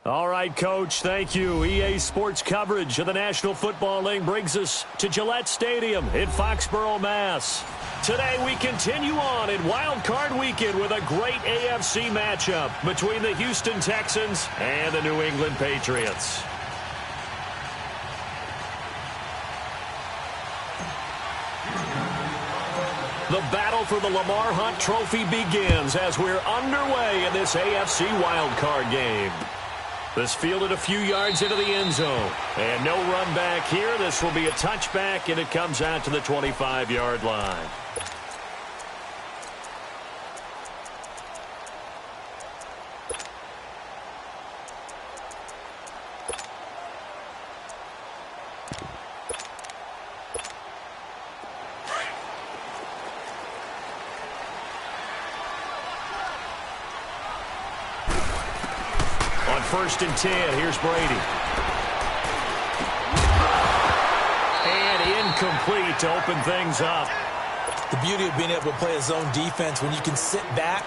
All right, Coach, thank you. EA Sports coverage of the National Football League brings us to Gillette Stadium in Foxborough, Mass. Today we continue on in Wild Card Weekend with a great AFC matchup between the Houston Texans and the New England Patriots. The battle for the Lamar Hunt Trophy begins as we're underway in this AFC Wild Card game. This fielded a few yards into the end zone. And no run back here. This will be a touchback, and it comes out to the 25-yard line. First and 10. Here's Brady. And incomplete to open things up. The beauty of being able to play a zone defense when you can sit back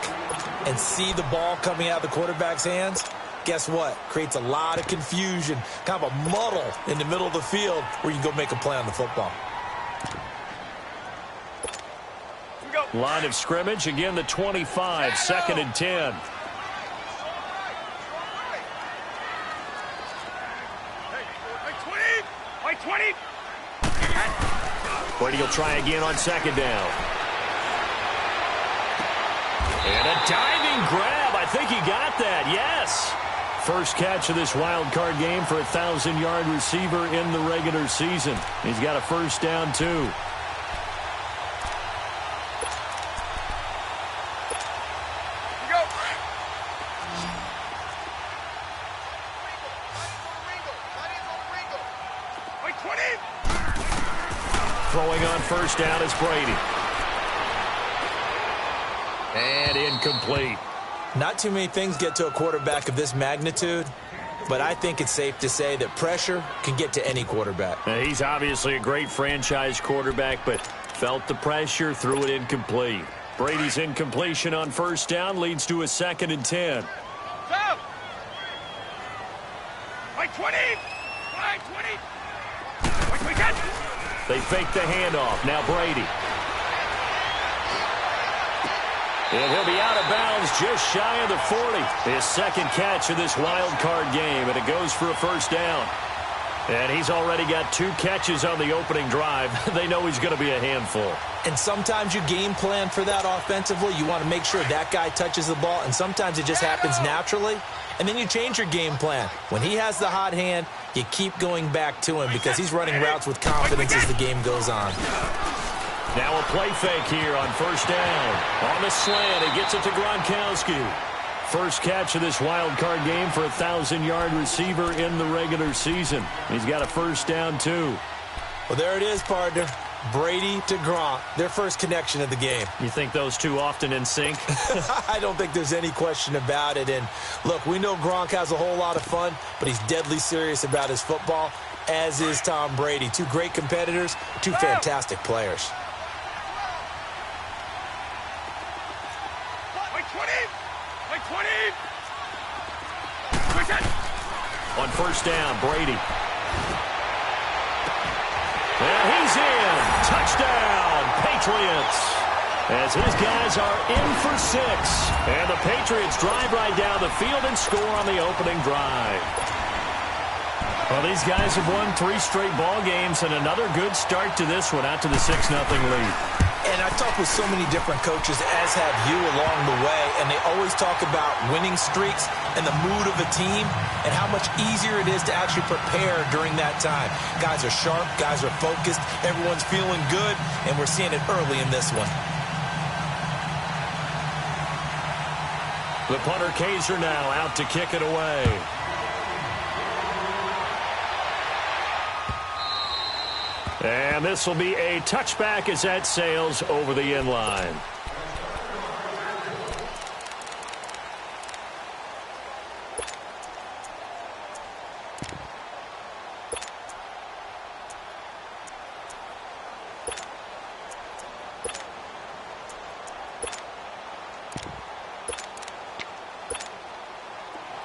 and see the ball coming out of the quarterback's hands, guess what? Creates a lot of confusion, kind of a muddle in the middle of the field where you can go make a play on the football. Line of scrimmage, again the 25, second and 10. Brady will try again on second down. And a diving grab. I think he got that. Yes. First catch of this wild card game for a 1,000-yard receiver in the regular season. He's got a first down, too. Throwing on first down is Brady. And incomplete. Not too many things get to a quarterback of this magnitude, but I think it's safe to say that pressure can get to any quarterback. Now, he's obviously a great franchise quarterback, but felt the pressure, threw it incomplete. Brady's incompletion on first down leads to a second and 10. Like 20! Like 20! They fake the handoff. Now Brady. And he'll be out of bounds just shy of the 40. His second catch of this wild card game, and it goes for a first down. And he's already got 2 catches on the opening drive. They know he's going to be a handful. And sometimes you game plan for that offensively. You want to make sure that guy touches the ball, and sometimes it just happens naturally. And then you change your game plan. When he has the hot hand, you keep going back to him because he's running routes with confidence as the game goes on. Now a play fake here on first down. On the slant, he gets it to Gronkowski. First catch of this wild card game for a 1,000-yard receiver in the regular season. He's got a first down, too. Well, there it is, partner. Brady to Gronk, their first connection of the game. You think those two often in sync? I don't think there's any question about it. And, look, we know Gronk has a whole lot of fun, but he's deadly serious about his football, as is Tom Brady. Two great competitors, two fantastic players. On first down, Brady. And he's in. Touchdown, Patriots. As his guys are in for 6. And the Patriots drive right down the field and score on the opening drive. Well, these guys have won 3 straight ball games and another good start to this one out to the 6-0 lead. And I talked with so many different coaches, as have you, along the way, and they always talk about winning streaks and the mood of a team and how much easier it is to actually prepare during that time. Guys are sharp, guys are focused, everyone's feeling good, and we're seeing it early in this one. The punter Kaiser now out to kick it away. And this will be a touchback as that sails over the end line.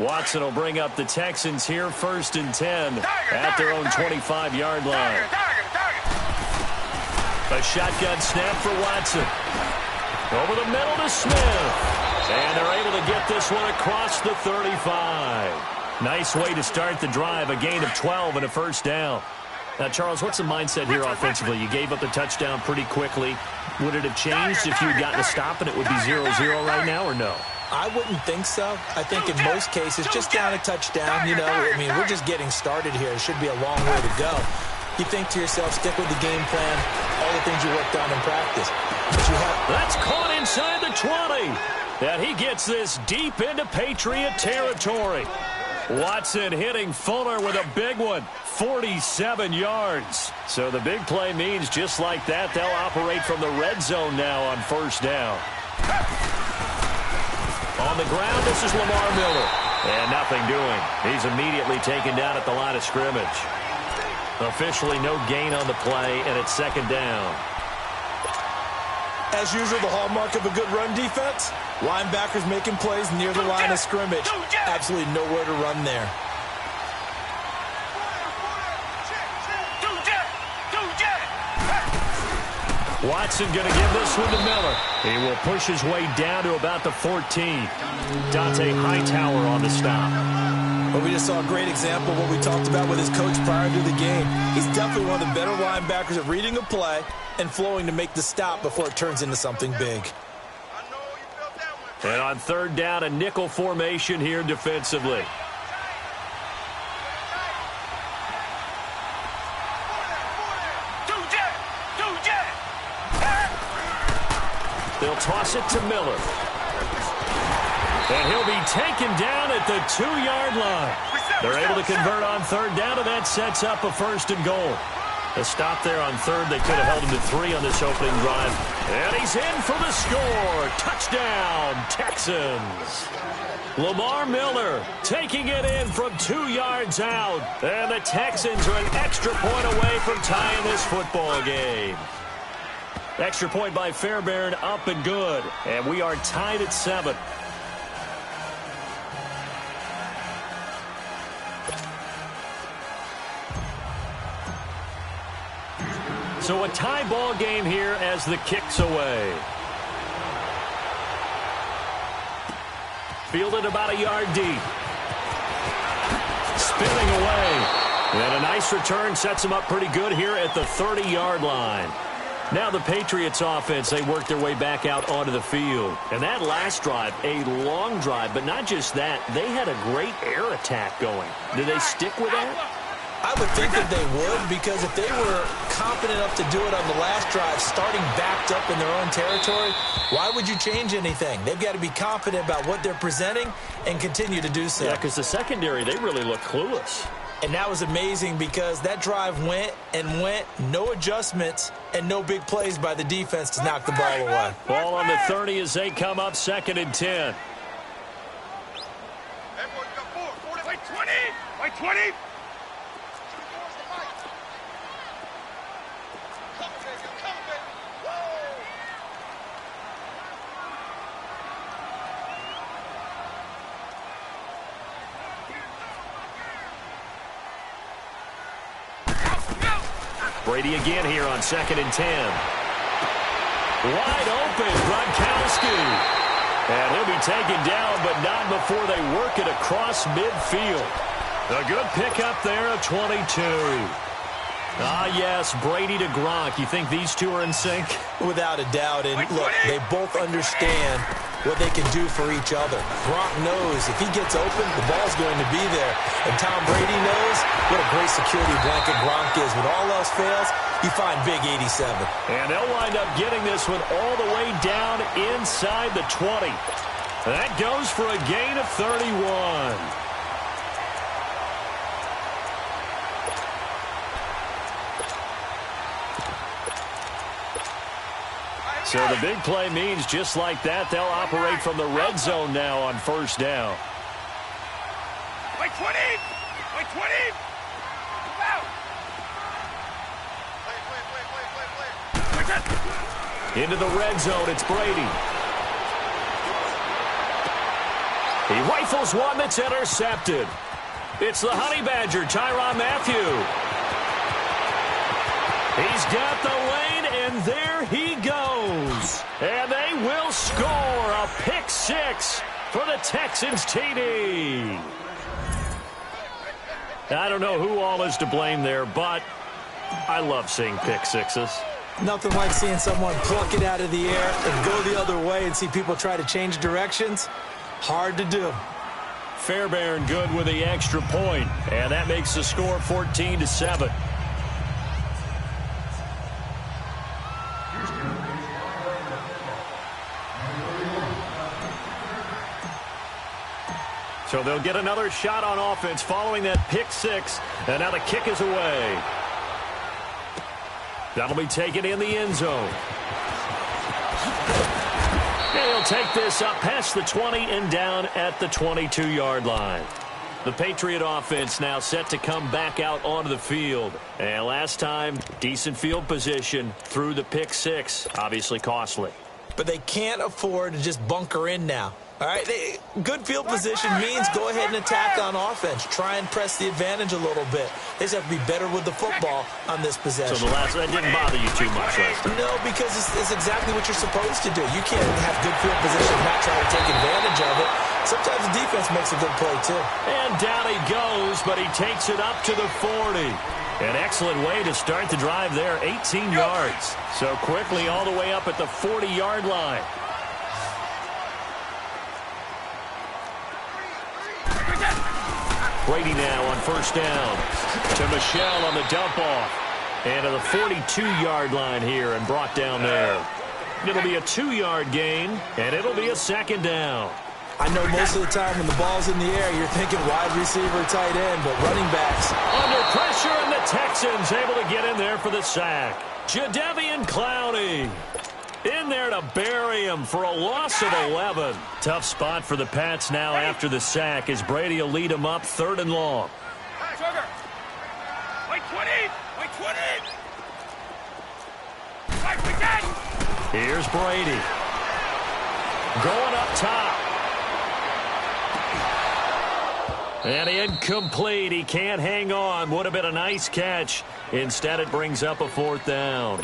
Watson will bring up the Texans here, 1st and 10 at their own 25-yard line. A shotgun snap for Watson. Over the middle to Smith. And they're able to get this one across the 35. Nice way to start the drive, a gain of 12 and a first down. Now, Charles, what's the mindset here offensively? You gave up the touchdown pretty quickly. Would it have changed if you had gotten a stop and it would be 0-0 right now, or no? I wouldn't think so. I think in most cases, just down a touchdown, you know, I mean, we're just getting started here. It should be a long way to go. You think to yourself, stick with the game plan, all the things you worked on in practice. But you have... That's caught inside the 20. And he gets this deep into Patriot territory. Watson hitting Fuller with a big one, 47 yards. So the big play means just like that, they'll operate from the red zone now on first down. On the ground, this is Lamar Miller. And nothing doing. He's immediately taken down at the line of scrimmage. Officially no gain on the play, and it's 2nd down. As usual, the hallmark of a good run defense, linebackers making plays near the line of scrimmage. Absolutely nowhere to run there. Watson going to give this one to Miller. He will push his way down to about the 14. Dante Hightower on the stop. But we just saw a great example of what we talked about with his coach prior to the game. He's definitely one of the better linebackers at reading a play and flowing to make the stop before it turns into something big. And on 3rd down, a nickel formation here defensively. They'll toss it to Miller. And he'll be taken down at the 2-yard line. They're able to convert on 3rd down, and that sets up a 1st and goal. A stop there on 3rd. They could have held him to 3 on this opening drive. And he's in for the score. Touchdown, Texans. Lamar Miller taking it in from 2 yards out. And the Texans are an extra point away from tying this football game. Extra point by Fairbairn, up and good. And we are tied at 7. So a tie ball game here as the kick's away. Fielded about a yard deep. Spinning away. And a nice return sets him up pretty good here at the 30-yard line. Now the Patriots offense, they work their way back out onto the field. And that last drive, a long drive, but not just that. They had a great air attack going. Did they stick with that? I would think that they would, because if they were confident enough to do it on the last drive, starting backed up in their own territory, why would you change anything? They've got to be confident about what they're presenting and continue to do so. Yeah, because the secondary, they really look clueless. And that was amazing because that drive went and went, no adjustments, and no big plays by the defense to knock the ball away. Ball on the 30 as they come up 2nd and 10. Wait 20! Wait 20! Brady again here on 2nd and 10. Wide open, Gronkowski. And he'll be taken down, but not before they work it across midfield. A good pickup there of 22. Ah, yes, Brady to Gronk. You think these two are in sync? Without a doubt. And look, they both understand what they can do for each other. Gronk knows if he gets open, the ball's going to be there. And Tom Brady knows what a great security blanket Gronk is. When all else fails, you find big 87. And they'll wind up getting this one all the way down inside the 20. That goes for a gain of 31. So the big play means just like that, they'll operate from the red zone now on 1st down. Wait 20! Wait 20! Into the red zone, it's Brady. He rifles one that's intercepted. It's the Honey Badger, Tyrann Mathieu. He's got the lane, and there he goes. And they will score a pick 6 for the Texans TD. I don't know who all is to blame there, but I love seeing pick sixes. Nothing like seeing someone pluck it out of the air and go the other way and see people try to change directions. Hard to do. Fairbairn good with the extra point, and that makes the score 14-7. So they'll get another shot on offense following that pick 6, and now the kick is away. That'll be taken in the end zone. And he'll take this up past the 20 and down at the 22-yard line. The Patriot offense now set to come back out onto the field. And last time, decent field position through the pick 6. Obviously costly. But they can't afford to just bunker in now. All right, good field position means go ahead and attack on offense. Try and press the advantage a little bit. They just have to be better with the football on this possession. So that didn't bother you too much, right? No, because it's exactly what you're supposed to do. You can't have good field position and not try to take advantage of it. Sometimes the defense makes a good play, too. And down he goes, but he takes it up to the 40. An excellent way to start the drive there, 18 yards. So quickly all the way up at the 40-yard line. Brady now on first down to Michelle on the dump off. And to the 42-yard line here and brought down there. It'll be a 2-yard gain, and it'll be a second down. I know most of the time when the ball's in the air, you're thinking wide receiver, tight end, but running backs. Under pressure, and the Texans able to get in there for the sack. Jadeveon Clowney in there to bury him for a loss of 11. Tough spot for the Pats now after the sack as Brady will lead him up 3rd and long. Wait 20! Wait 20! Here's Brady. Going up top. And incomplete. He can't hang on. Would have been a nice catch. Instead, it brings up a 4th down.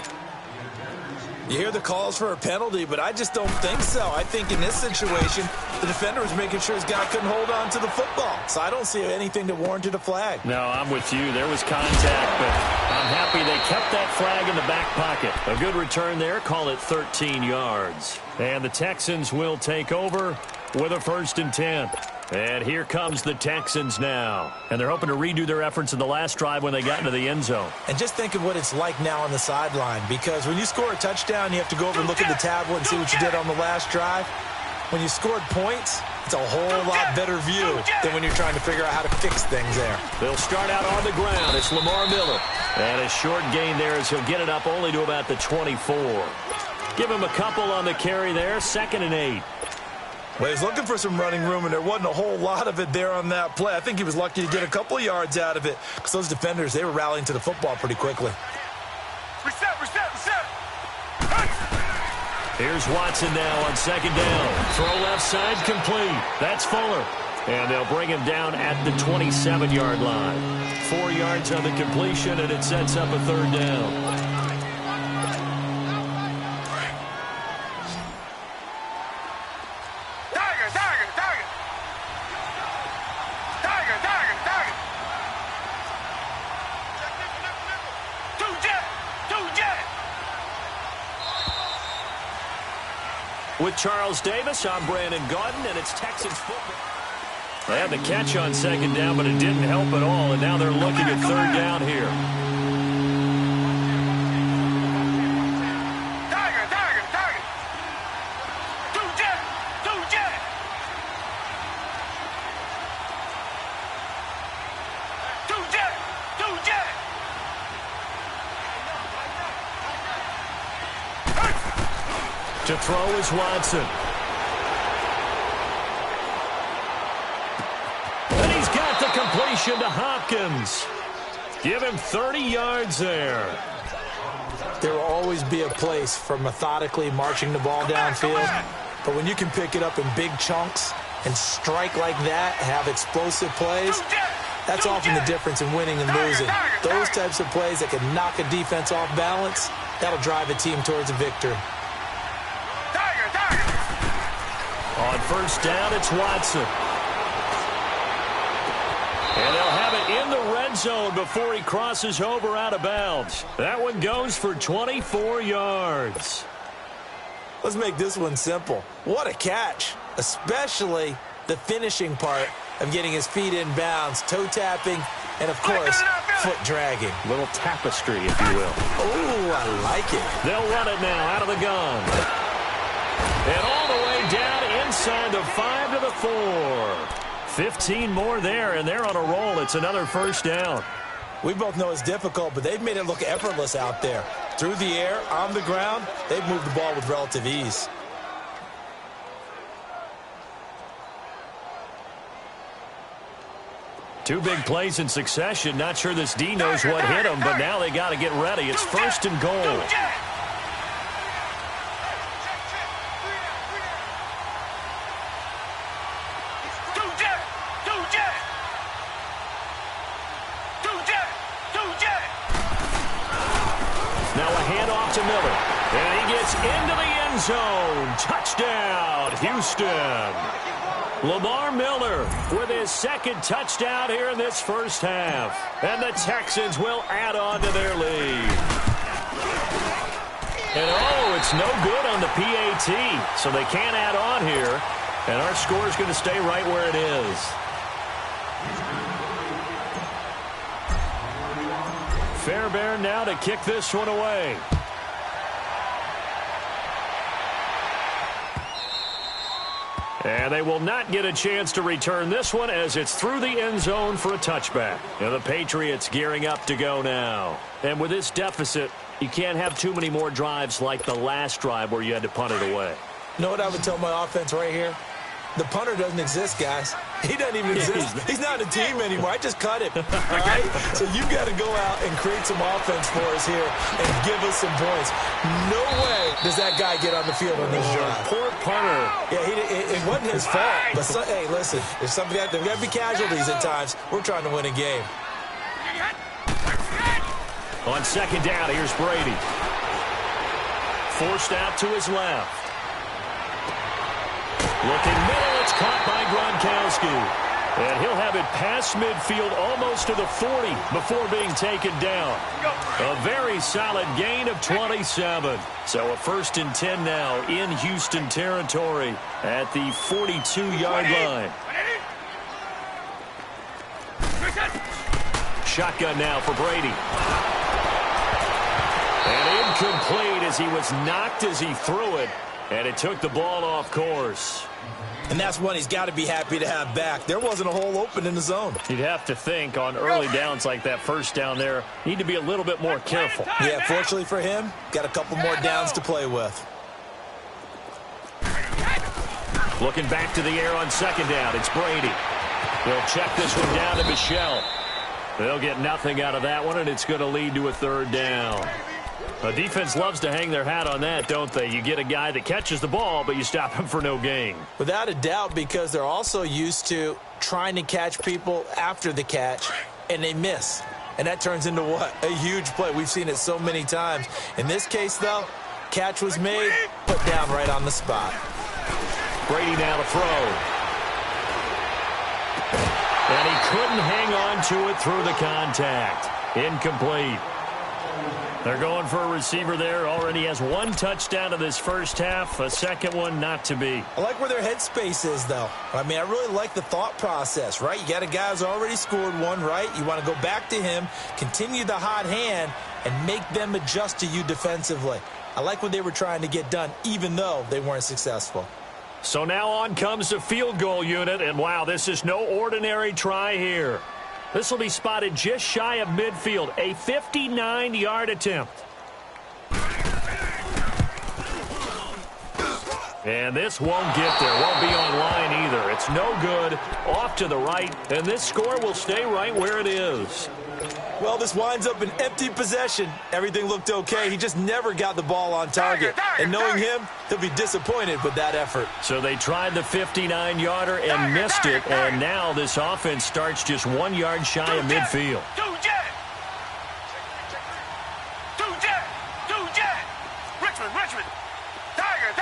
You hear the calls for a penalty, but I just don't think so. I think in this situation, the defender was making sure his guy couldn't hold on to the football. So I don't see anything that warranted a flag. No, I'm with you. There was contact, but I'm happy they kept that flag in the back pocket. A good return there. Call it 13 yards. And the Texans will take over with a 1st and 10. And here comes the Texans now. And they're hoping to redo their efforts in the last drive when they got into the end zone. And just think of what it's like now on the sideline, because when you score a touchdown, you have to go over and look at the tablet and see what you did on the last drive. When you scored points, it's a whole lot better view than when you're trying to figure out how to fix things there. They'll start out on the ground. It's Lamar Miller. And a short gain there as he'll get it up only to about the 24. Give him a couple on the carry there, 2nd and 8. Well, he's looking for some running room, and there wasn't a whole lot of it there on that play. I think he was lucky to get a couple of yards out of it because those defenders, they were rallying to the football pretty quickly. Reset. Here's Watson now on 2nd down. Throw left side complete. That's Fuller. And they'll bring him down at the 27-yard line. 4 yards on the completion, and it sets up a 3rd down. With Charles Davis, I'm Brandon Gaudin, and it's Texans football. They had the catch on 2nd down, but it didn't help at all, and now they're looking at 3rd down here. To throw is Watson. And he's got the completion to Hopkins. Give him 30 yards there. There will always be a place for methodically marching the ball downfield, but when you can pick it up in big chunks and strike like that, have explosive plays, that's often the difference in winning and losing. Those types of plays that can knock a defense off balance, that'll drive a team towards a victory. On 1st down, it's Watson. And they'll have it in the red zone before he crosses over out of bounds. That one goes for 24 yards. Let's make this one simple. What a catch, especially the finishing part of getting his feet in bounds, toe tapping, and, of course, foot dragging. Little tapestry, if you will. Oh, I like it. They'll run it now out of the gun. And all the way down inside the 5 to the 4. 15 more there, and they're on a roll. It's another 1st down. We both know it's difficult, but they've made it look effortless out there. Through the air, on the ground, they've moved the ball with relative ease. Two big plays in succession. Not sure this D knows what hit him, but now they got to get ready. It's 1st and goal. To Miller, and he gets into the end zone. Touchdown, Houston. Lamar Miller with his 2nd touchdown here in this 1st half. And the Texans will add on to their lead. And oh, it's no good on the PAT, so they can't add on here. And our score is going to stay right where it is. Fairbairn now to kick this one away. And they will not get a chance to return this one as it's through the end zone for a touchback. And the Patriots gearing up to go now. And with this deficit, you can't have too many more drives like the last drive where you had to punt it away. You know what I would tell my offense right here? The punter doesn't exist, guys. He doesn't even exist. He's not a team anymore. I just cut him. All right? So you've got to go out and create some offense for us here and give us some points. No way does that guy get on the field on this drive. Poor punter. Yeah, it wasn't his fault. But, hey, listen, there's got to be casualties at times. We're trying to win a game. On 2nd down, here's Brady. Forced out to his left. Looking middle, it's caught by Gronkowski. And he'll have it past midfield almost to the 40 before being taken down. A very solid gain of 27. So a 1st and 10 now in Houston territory at the 42-yard line. Shotgun now for Brady. And incomplete as he was knocked as he threw it, and it took the ball off course. And that's one he's got to be happy to have back. There wasn't a hole open in the zone. You'd have to think on early downs like that first down there, need to be a little bit more careful. Yeah, fortunately for him, got a couple more downs to play with. Looking back to the air on second down, it's Brady. They'll check this one down to Michelle. They'll get nothing out of that one, and it's going to lead to a third down. A defense loves to hang their hat on that, don't they? You get a guy that catches the ball, but you stop him for no gain. Without a doubt, because they're also used to trying to catch people after the catch, and they miss. And that turns into what? A huge play. We've seen it so many times. In this case, though, catch was made, put down right on the spot. Brady now to throw. And he couldn't hang on to it through the contact. Incomplete. They're going for a receiver there. Already has one touchdown in this first half. A second one not to be. I like where their headspace is, though. I mean, I really like the thought process, right? You got a guy who's already scored one, right? You want to go back to him, continue the hot hand, and make them adjust to you defensively. I like what they were trying to get done, even though they weren't successful. So now on comes the field goal unit, and wow, this is no ordinary try here. This will be spotted just shy of midfield, a 59-yard attempt. And this won't get there, won't be on line either. It's no good, off to the right, and this score will stay right where it is. Well, this winds up an empty possession. Everything looked okay. He just never got the ball on target. And knowing him, he'll be disappointed with that effort. So they tried the 59-yarder and missed it, and now this offense starts just 1 yard shy of midfield. Richmond. Tiger.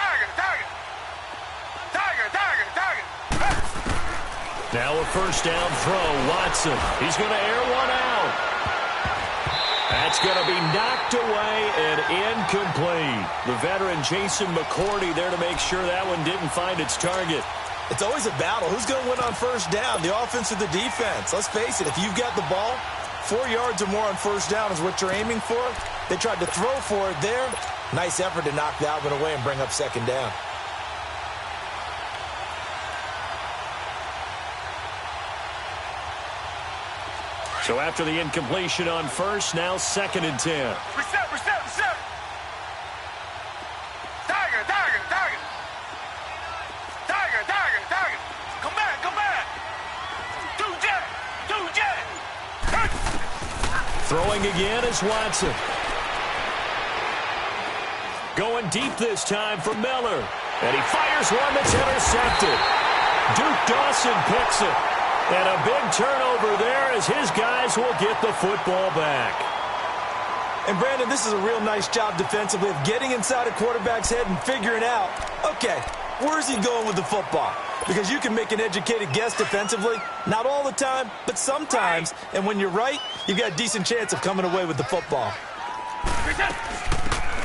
Now a first down throw, Watson. He's going to air one out. That's going to be knocked away and incomplete. The veteran Jason McCourty there to make sure that one didn't find its target. It's always a battle. Who's going to win on first down, the offense or the defense? Let's face it, if you've got the ball, 4 yards or more on first down is what you're aiming for. They tried to throw for it there. Nice effort to knock that one away and bring up second down. So after the incompletion on first, now 2nd and 10. Reset. Tiger. Come back. Two jet. Throwing again is Watson. Going deep this time for Miller. And he fires one that's intercepted. Duke Dawson picks it. And a big turnover there as his guys will get the football back. And, Brandon, this is a real nice job defensively of getting inside a quarterback's head and figuring out, okay, where's he going with the football? Because you can make an educated guess defensively, not all the time, but sometimes. And when you're right, you've got a decent chance of coming away with the football.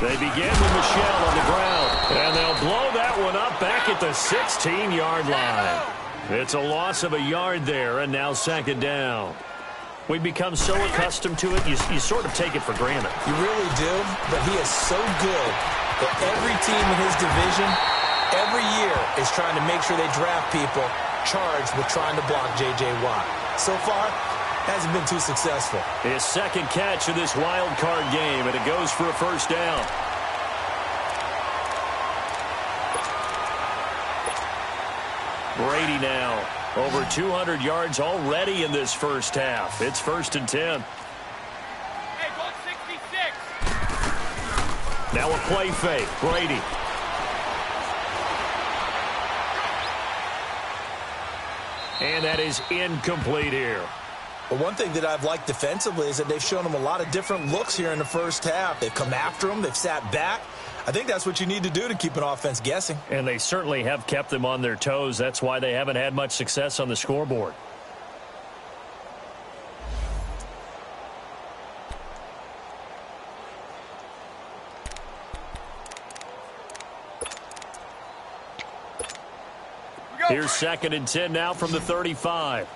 They begin with Michelle on the ground, and they'll blow that one up back at the 16-yard line. It's a loss of a yard there, and now 2nd down. We've become so accustomed to it, you sort of take it for granted. You really do, but he is so good that every team in his division, every year, is trying to make sure they draft people charged with trying to block J.J. Watt. So far, hasn't been too successful. His second catch of this wild card game, and it goes for a first down. Brady now, over 200 yards already in this first half. It's 1st and 10. Hey, ball 66. Now a play fake, Brady. And that is incomplete here. But one thing that I've liked defensively is that they've shown him a lot of different looks here in the first half. They've come after him. They've sat back. I think that's what you need to do to keep an offense guessing. And they certainly have kept them on their toes. That's why they haven't had much success on the scoreboard. We go. Here's 2nd and 10 now from the 35.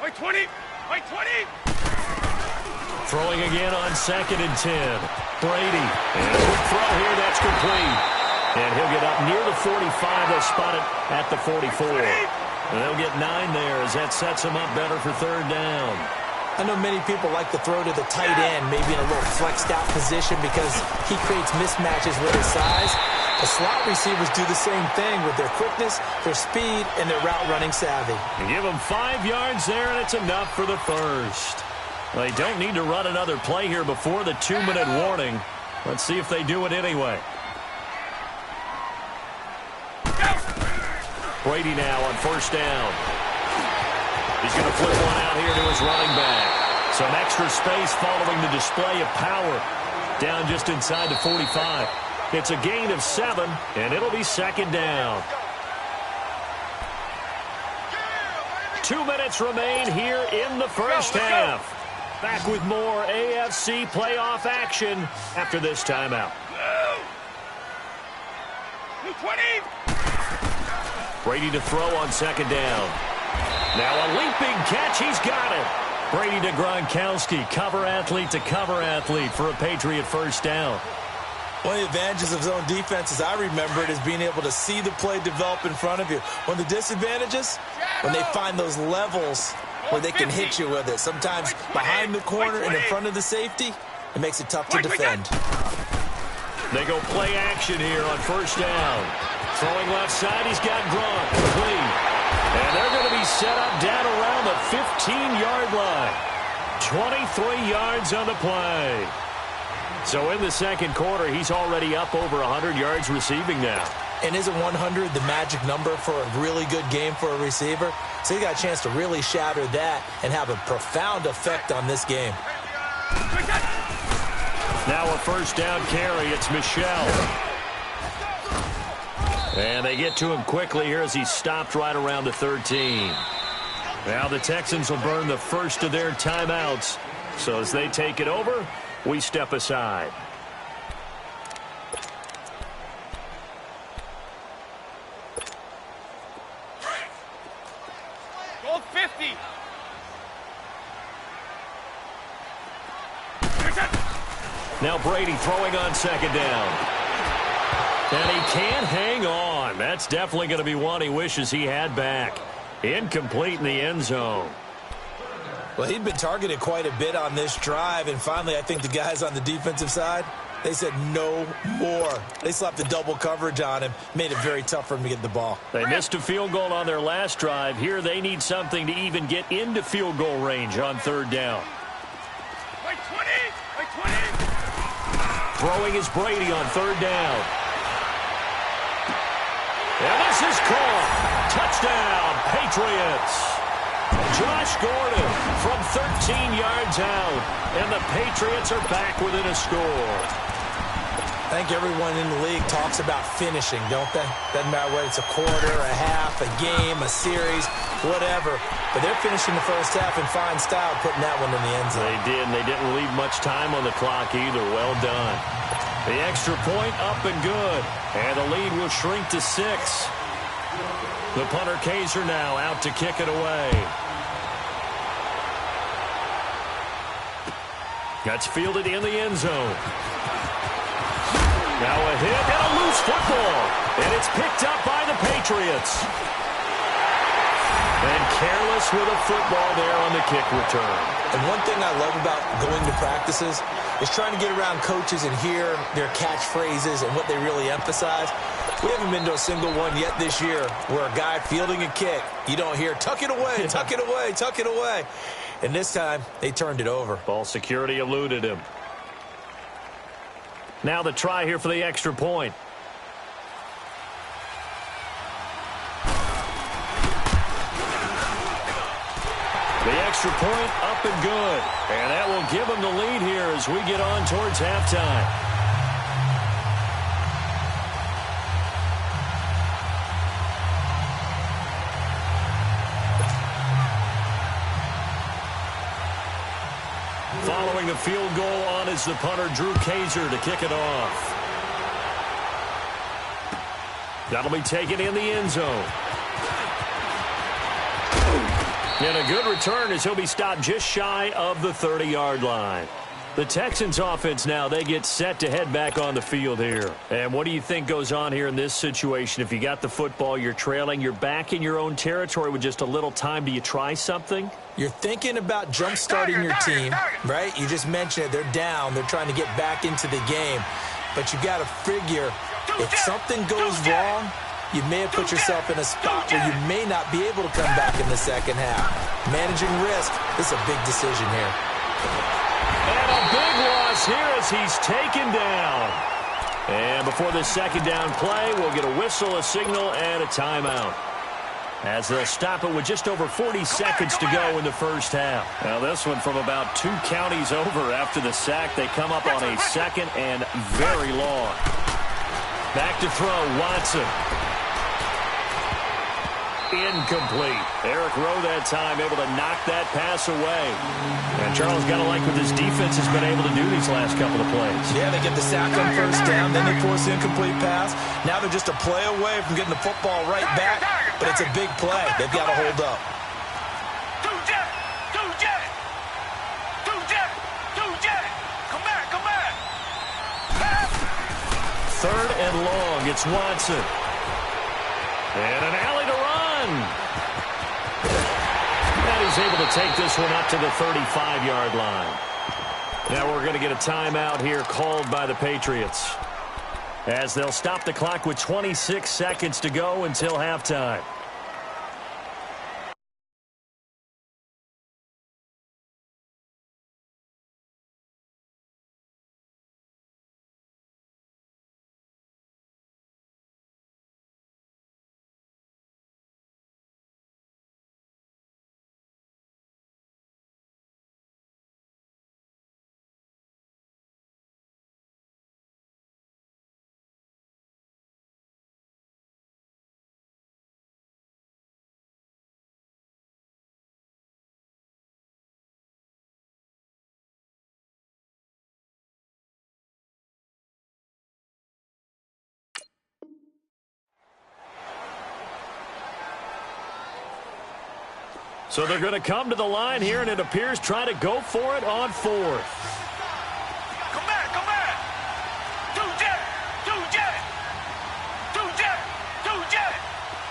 Wait, 20. Wait, 20. Throwing again on 2nd and 10. Brady. And a quick throw here. That's complete. And he'll get up near the 45. They'll spot it at the 44. And they'll get 9 there as that sets them up better for 3rd down. I know many people like to throw to the tight end, maybe in a little flexed out position because he creates mismatches with his size. The slot receivers do the same thing with their quickness, their speed, and their route running savvy. And give them 5 yards there, and it's enough for the first. They don't need to run another play here before the 2-minute warning. Let's see if they do it anyway. Brady now on 1st down. He's going to flip one out here to his running back. Some extra space following the display of power. Down just inside the 45. It's a gain of 7, and it'll be 2nd down. 2 minutes remain here in the first half. Back with more AFC playoff action after this timeout. 20. Brady to throw on 2nd down. Now a leaping catch. He's got it. Brady to Gronkowski. Cover athlete to cover athlete for a Patriot 1st down. One of the advantages of zone defense, as I remember it, is being able to see the play develop in front of you. One of the disadvantages, when they find those levels where they can hit you with it. Sometimes behind the corner and in front of the safety, it makes it tough to defend. They go play action here on 1st down. Throwing left side, he's got Gronk complete. And they're going to be set up down around the 15-yard line. 23 yards on the play. So in the 2nd quarter, he's already up over 100 yards receiving now. And isn't 100 the magic number for a really good game for a receiver? So he got a chance to really shatter that and have a profound effect on this game. Now a 1st down carry. It's Michel. And they get to him quickly here as he stopped right around the 13. Now the Texans will burn the first of their timeouts. So as they take it over, we step aside. Goal 50. Now Brady throwing on 2nd down. And he can't hang on. That's definitely going to be one he wishes he had back. Incomplete in the end zone. Well, he'd been targeted quite a bit on this drive, and finally I think the guys on the defensive side, they said no more. They slapped the double coverage on him, made it very tough for him to get the ball. They missed a field goal on their last drive. Here they need something to even get into field goal range on 3rd down. Wait, 20. Wait, 20. Throwing is Brady on 3rd down. And this is caught. Touchdown, Patriots. Josh Gordon from 13 yards out. And the Patriots are back within a score. I think everyone in the league talks about finishing, don't they? Doesn't matter whether it's a quarter, a half, a game, a series, whatever. But they're finishing the first half in fine style, putting that one in the end zone. They did, and they didn't leave much time on the clock either. Well done. The extra point up and good. And the lead will shrink to 6. The punter Kaiser now out to kick it away. That's fielded in the end zone. Now a hit and a loose football. And it's picked up by the Patriots. And careless with a football there on the kick return. And one thing I love about going to practices is trying to get around coaches and hear their catchphrases and what they really emphasize. We haven't been to a single one yet this year where a guy fielding a kick, you don't hear, tuck it away, tuck it away, tuck it away. And this time, they turned it over. Ball security eluded him. Now the try here for the extra point. The extra point up and good. And that will give them the lead here as we get on towards halftime. Following the field goal on is the punter, Drew Kaiser, to kick it off. That'll be taken in the end zone. And a good return as he'll be stopped just shy of the 30-yard line. The Texans offense now, they get set to head back on the field here. And what do you think goes on here in this situation? If you got the football, you're trailing, you're back in your own territory with just a little time. Do you try something? You're thinking about jump-starting your team, right? You just mentioned it. They're down. They're trying to get back into the game. But you got to figure if something goes wrong, you may have put yourself in a spot where you may not be able to come back in the second half. Managing risk, this is a big decision here. And a big loss here as he's taken down. And before the second down play, we'll get a whistle, a signal, and a timeout, as they'll stop it with just over 40 seconds to go in the first half. Now this one from about 2 counties over after the sack. They come up on a second and very long. Back to throw, Watson. Incomplete. Eric Rowe that time able to knock that pass away. And Charles got to like what this defense has been able to do these last couple of plays. Yeah, they get the sack on first down, then they force the incomplete pass. Now they're just a play away from getting the football right back, but it's a big play. They've got to hold up. Third and long. It's Watson. And an alley to run. And he's able to take this one up to the 35-yard line. Now we're going to get a timeout here called by the Patriots, as they'll stop the clock with 26 seconds to go until halftime. So they're going to come to the line here, and it appears try to go for it on fourth. Come back, come back. Two jet.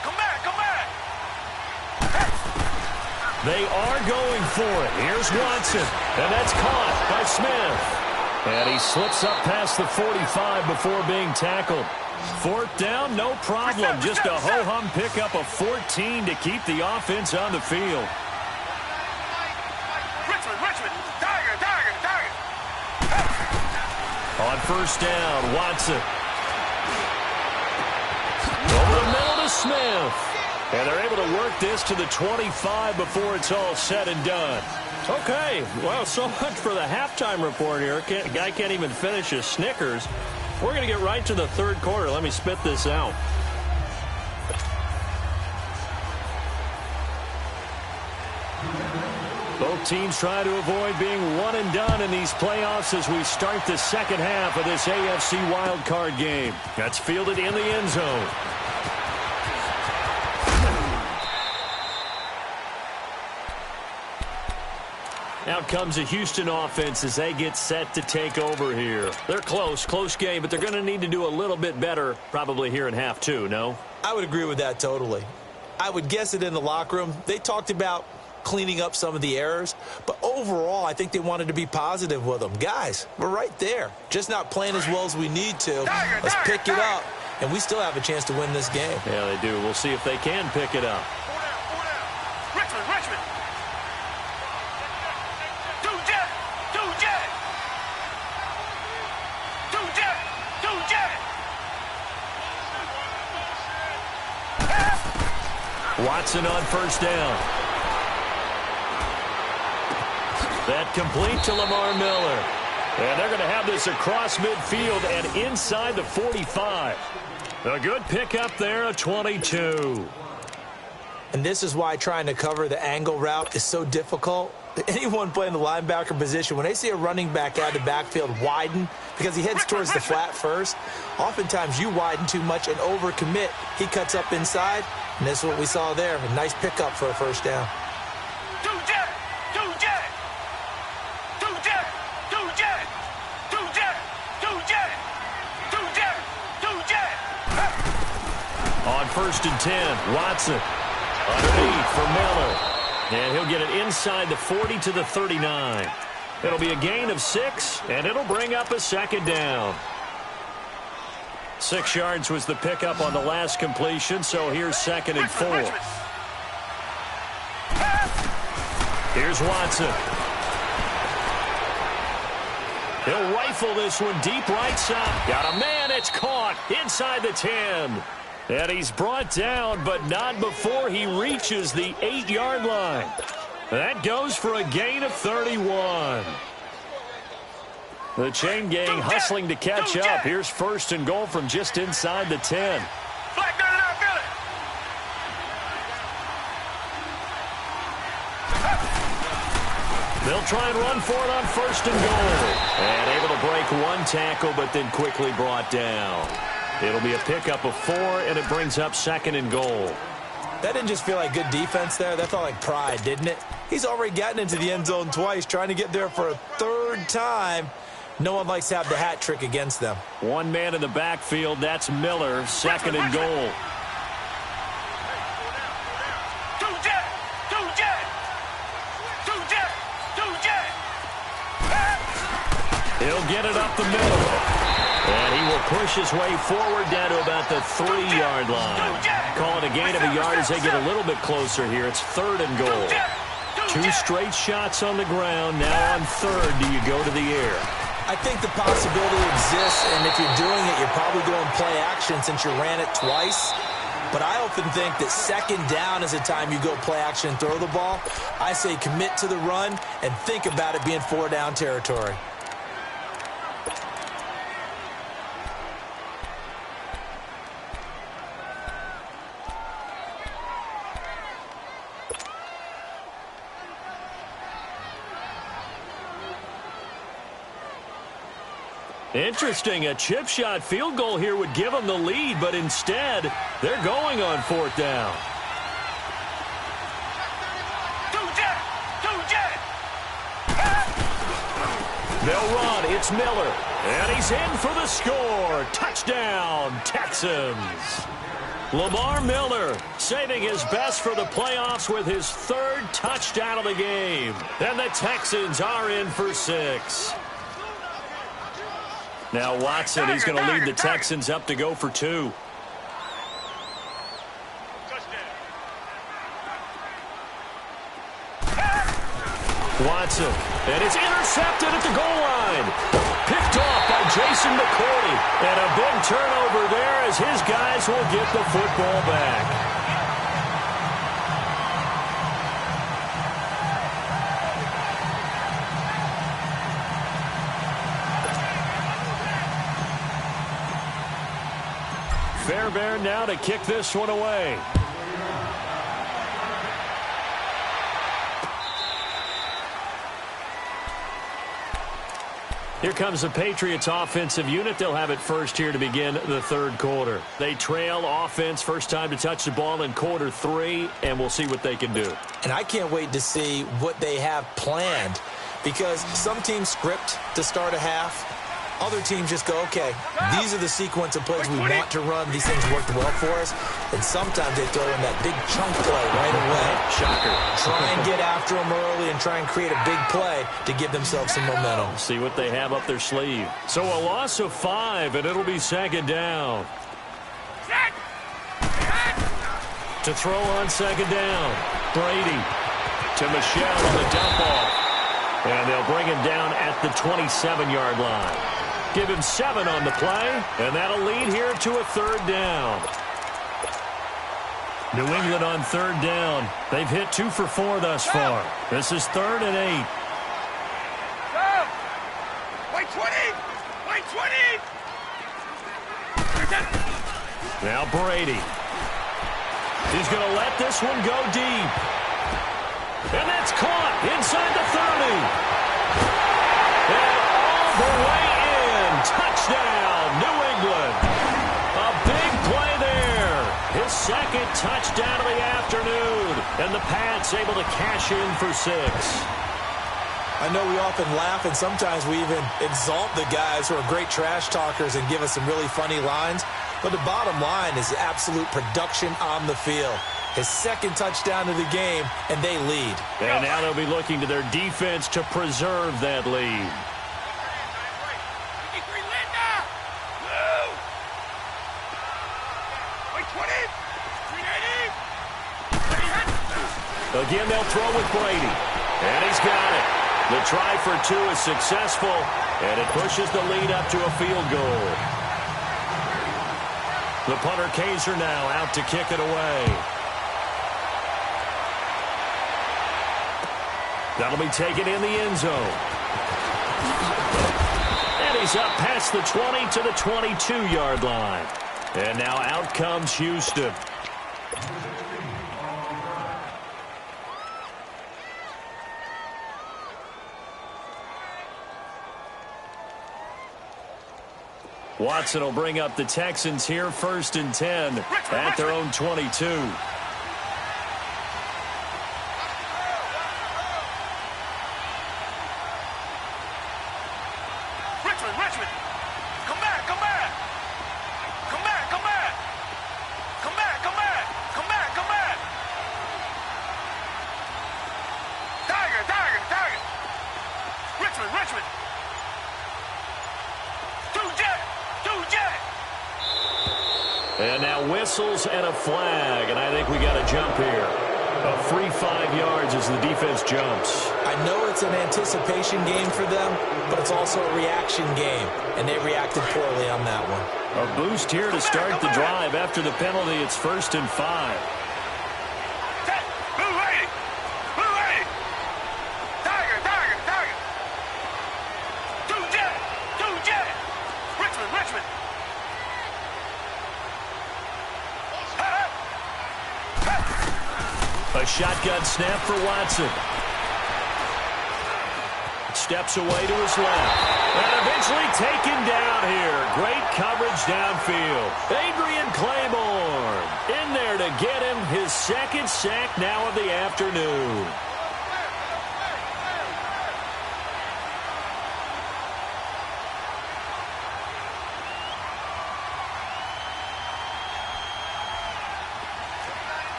Come back, come back. They are going for it. Here's Watson, and that's caught by Smith. And he slips up past the 45 before being tackled. Fourth down, no problem. Just a ho-hum pickup of 14 to keep the offense on the field. Richmond. Tiger. On first down, Watson. Over the middle to Smith. And they're able to work this to the 25 before it's all said and done. Okay, well, so much for the halftime report here. Guy can't even finish his Snickers. We're going to get right to the third quarter. Let me spit this out. Both teams try to avoid being one and done in these playoffs as we start the second half of this AFC wildcard game. That's fielded in the end zone. Out comes the Houston offense as they get set to take over here. They're close game, but they're going to need to do a little bit better probably here in half two, no? I would agree with that totally. I would guess it in the locker room. They talked about cleaning up some of the errors, but overall, I think they wanted to be positive with them. Guys, we're right there. Just not playing as well as we need to. Let's pick it up, and we still have a chance to win this game. Yeah, they do. We'll see if they can pick it up. Richmond. Watson on first down. That complete to Lamar Miller. And they're going to have this across midfield and inside the 45. A good pickup there, a 22. And this is why trying to cover the angle route is so difficult. Anyone playing the linebacker position, when they see a running back out of the backfield widen, because he heads towards the flat first, oftentimes you widen too much and overcommit. He cuts up inside, and this is what we saw there. A nice pickup for a first down. 1st and 10. Watson underneath for Miller. And he'll get it inside the 40 to the 39. It'll be a gain of 6, and it'll bring up a 2nd down. 6 yards was the pickup on the last completion, so here's 2nd and 4. Here's Watson. He'll rifle this one deep right side. Got a man, it's caught inside the 10. And he's brought down, but not before he reaches the 8-yard line. That goes for a gain of 31. The chain gang hustling to catch up. Here's 1st and goal from just inside the 10. They'll try and run for it on 1st and goal. And able to break one tackle, but then quickly brought down. It'll be a pickup of 4, and it brings up 2nd and goal. That didn't just feel like good defense there. That felt like pride, didn't it? He's already gotten into the end zone twice, trying to get there for a 3rd time. No one likes to have the hat trick against them. One man in the backfield. That's Miller. 2nd and goal. He'll get it up the middle. And he will push his way forward down to about the 3-yard line. Call it a gain of a yard as they get a little bit closer here. It's 3rd and goal. 2 straight shots on the ground. Now on 3rd, do you go to the air? I think the possibility exists, and if you're doing it, you're probably going play action since you ran it twice. But I often think that 2nd down is the time you go play action and throw the ball. I say commit to the run and think about it being 4-down territory. Interesting. A chip shot field goal here would give them the lead, but instead, they're going on 4th down. They'll run. It's Miller. And he's in for the score. Touchdown, Texans. Lamar Miller saving his best for the playoffs with his 3rd touchdown of the game. And the Texans are in for 6. Now Watson, he's going to lead the Texans up to go for 2. Watson, and it's intercepted at the goal line. Picked off by Jason McCourty. And a big turnover there as his guys will get the football back. Fairbairn now to kick this one away. Here comes the Patriots offensive unit. They'll have it first here to begin the 3rd quarter. They trail offense, first time to touch the ball in quarter 3, and we'll see what they can do. And I can't wait to see what they have planned, because some teams script to start a half. Other teams just go, okay, these are the sequence of plays we want to run. These things worked well for us. And sometimes they throw in that big chunk play right away. Shocker. Try and get after them early and try and create a big play to give themselves some momentum. See what they have up their sleeve. So a loss of 5, and it'll be 2nd down. To throw on 2nd down. Brady to Michelle on the dump off. And they'll bring him down at the 27-yard line. Give him 7 on the play, and that'll lead here to a 3rd down. New England on 3rd down. They've hit 2 for 4 thus far. This is 3rd and 8. Wait 20! Wait 20! Now Brady. He's going to let this one go deep. And that's caught inside the 30. And all the way in. Touchdown, New England. A big play there. His 2nd touchdown of the afternoon. And the Pats able to cash in for 6. I know we often laugh, and sometimes we even exalt the guys who are great trash talkers and give us some really funny lines. But the bottom line is absolute production on the field. His second touchdown of the game, and they lead. And now they'll be looking to their defense to preserve that lead. Again, they'll throw with Brady. And he's got it. The try for two is successful, and it pushes the lead up to a field goal. The punter Kaiser now out to kick it away. That'll be taken in the end zone. And he's up past the 20 to the 22-yard line. And now out comes Houston. Watson will bring up the Texans here, 1st and 10 at their own 22. Richmond. Come back. Come back. Tiger. Richmond. Two jet. And now whistles and a flag, and I think we got a jump here. A free 5 yards as the defense jumps. I know it's an anticipation game for them, but it's also a reaction game, and they reacted poorly on that one. A boost here to start the drive. After the penalty, it's 1st and 5. Blue lady. Tiger. Two jet. Richmond. A shotgun snap for Watson. Steps away to his left. And eventually taken down here. Great coverage downfield. Adrian Claiborne in there to get him his second sack now of the afternoon.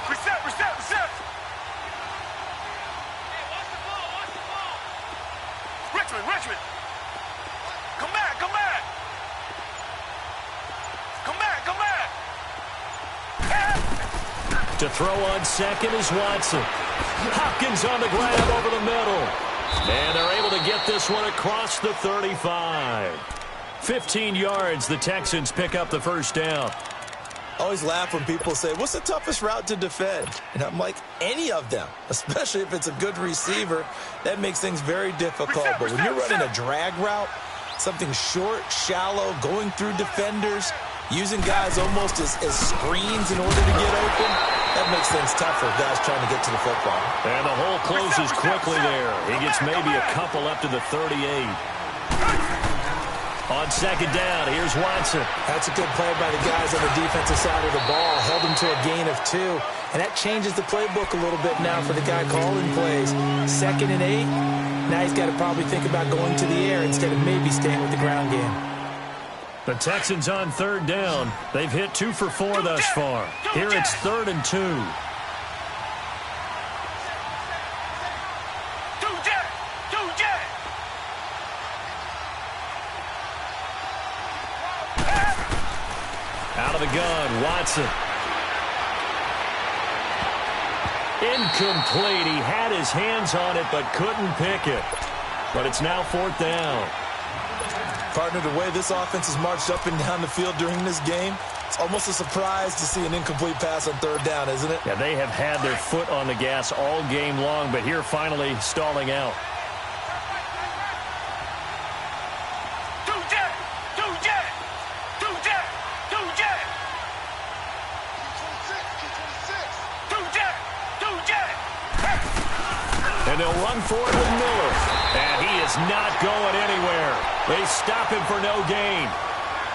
Reset. Richmond. Come back. To throw on second is Watson. Hopkins on the grab over the middle. And they're able to get this one across the 35. 15 yards, the Texans pick up the first down. I always laugh when people say, what's the toughest route to defend? And I'm like, any of them, especially if it's a good receiver. That makes things very difficult. But when you're running a drag route, something short, shallow, going through defenders, using guys almost as screens in order to get open, that makes things tougher, guys trying to get to the football. And the hole closes quickly there. He gets maybe a couple up to the 38. On second down, here's Watson. That's a good play by the guys on the defensive side of the ball. Held him to a gain of 2. And that changes the playbook a little bit now for the guy calling plays. 2nd and 8. Now he's got to probably think about going to the air instead of maybe staying with the ground game. The Texans on 3rd down. They've hit 2 for 4 thus far. Here it's 3rd and 2. Out of the gun, Watson. Incomplete. He had his hands on it but couldn't pick it. But it's now 4th down. Partner, the way this offense has marched up and down the field during this game, it's almost a surprise to see an incomplete pass on 3rd down, isn't it? Yeah, they have had their foot on the gas all game long, but here finally stalling out. And they'll run for it with Miller. And he is not going anywhere. They stop him for no gain.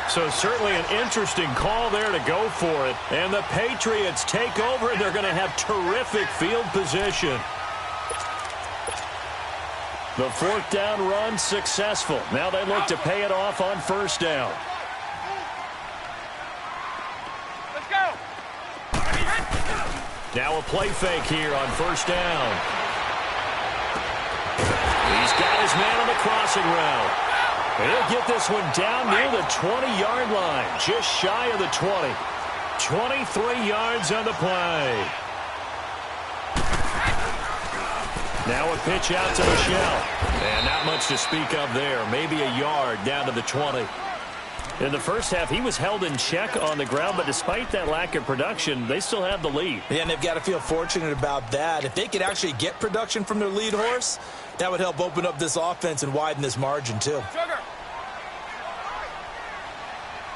So certainly an interesting call there to go for it. And the Patriots take over, and they're going to have terrific field position. The 4th down run successful. Now they look to pay it off on 1st down. Now a play fake here on first down. He's got his man on the crossing route. He'll get this one down near the 20-yard line, just shy of the 20. 23 yards on the play. Now a pitch out to Michelle. And not much to speak of there. Maybe a yard down to the 20. In the first half, he was held in check on the ground, but despite that lack of production, they still have the lead. Yeah, and they've got to feel fortunate about that. If they could actually get production from their lead horse, that would help open up this offense and widen this margin, too. Sugar.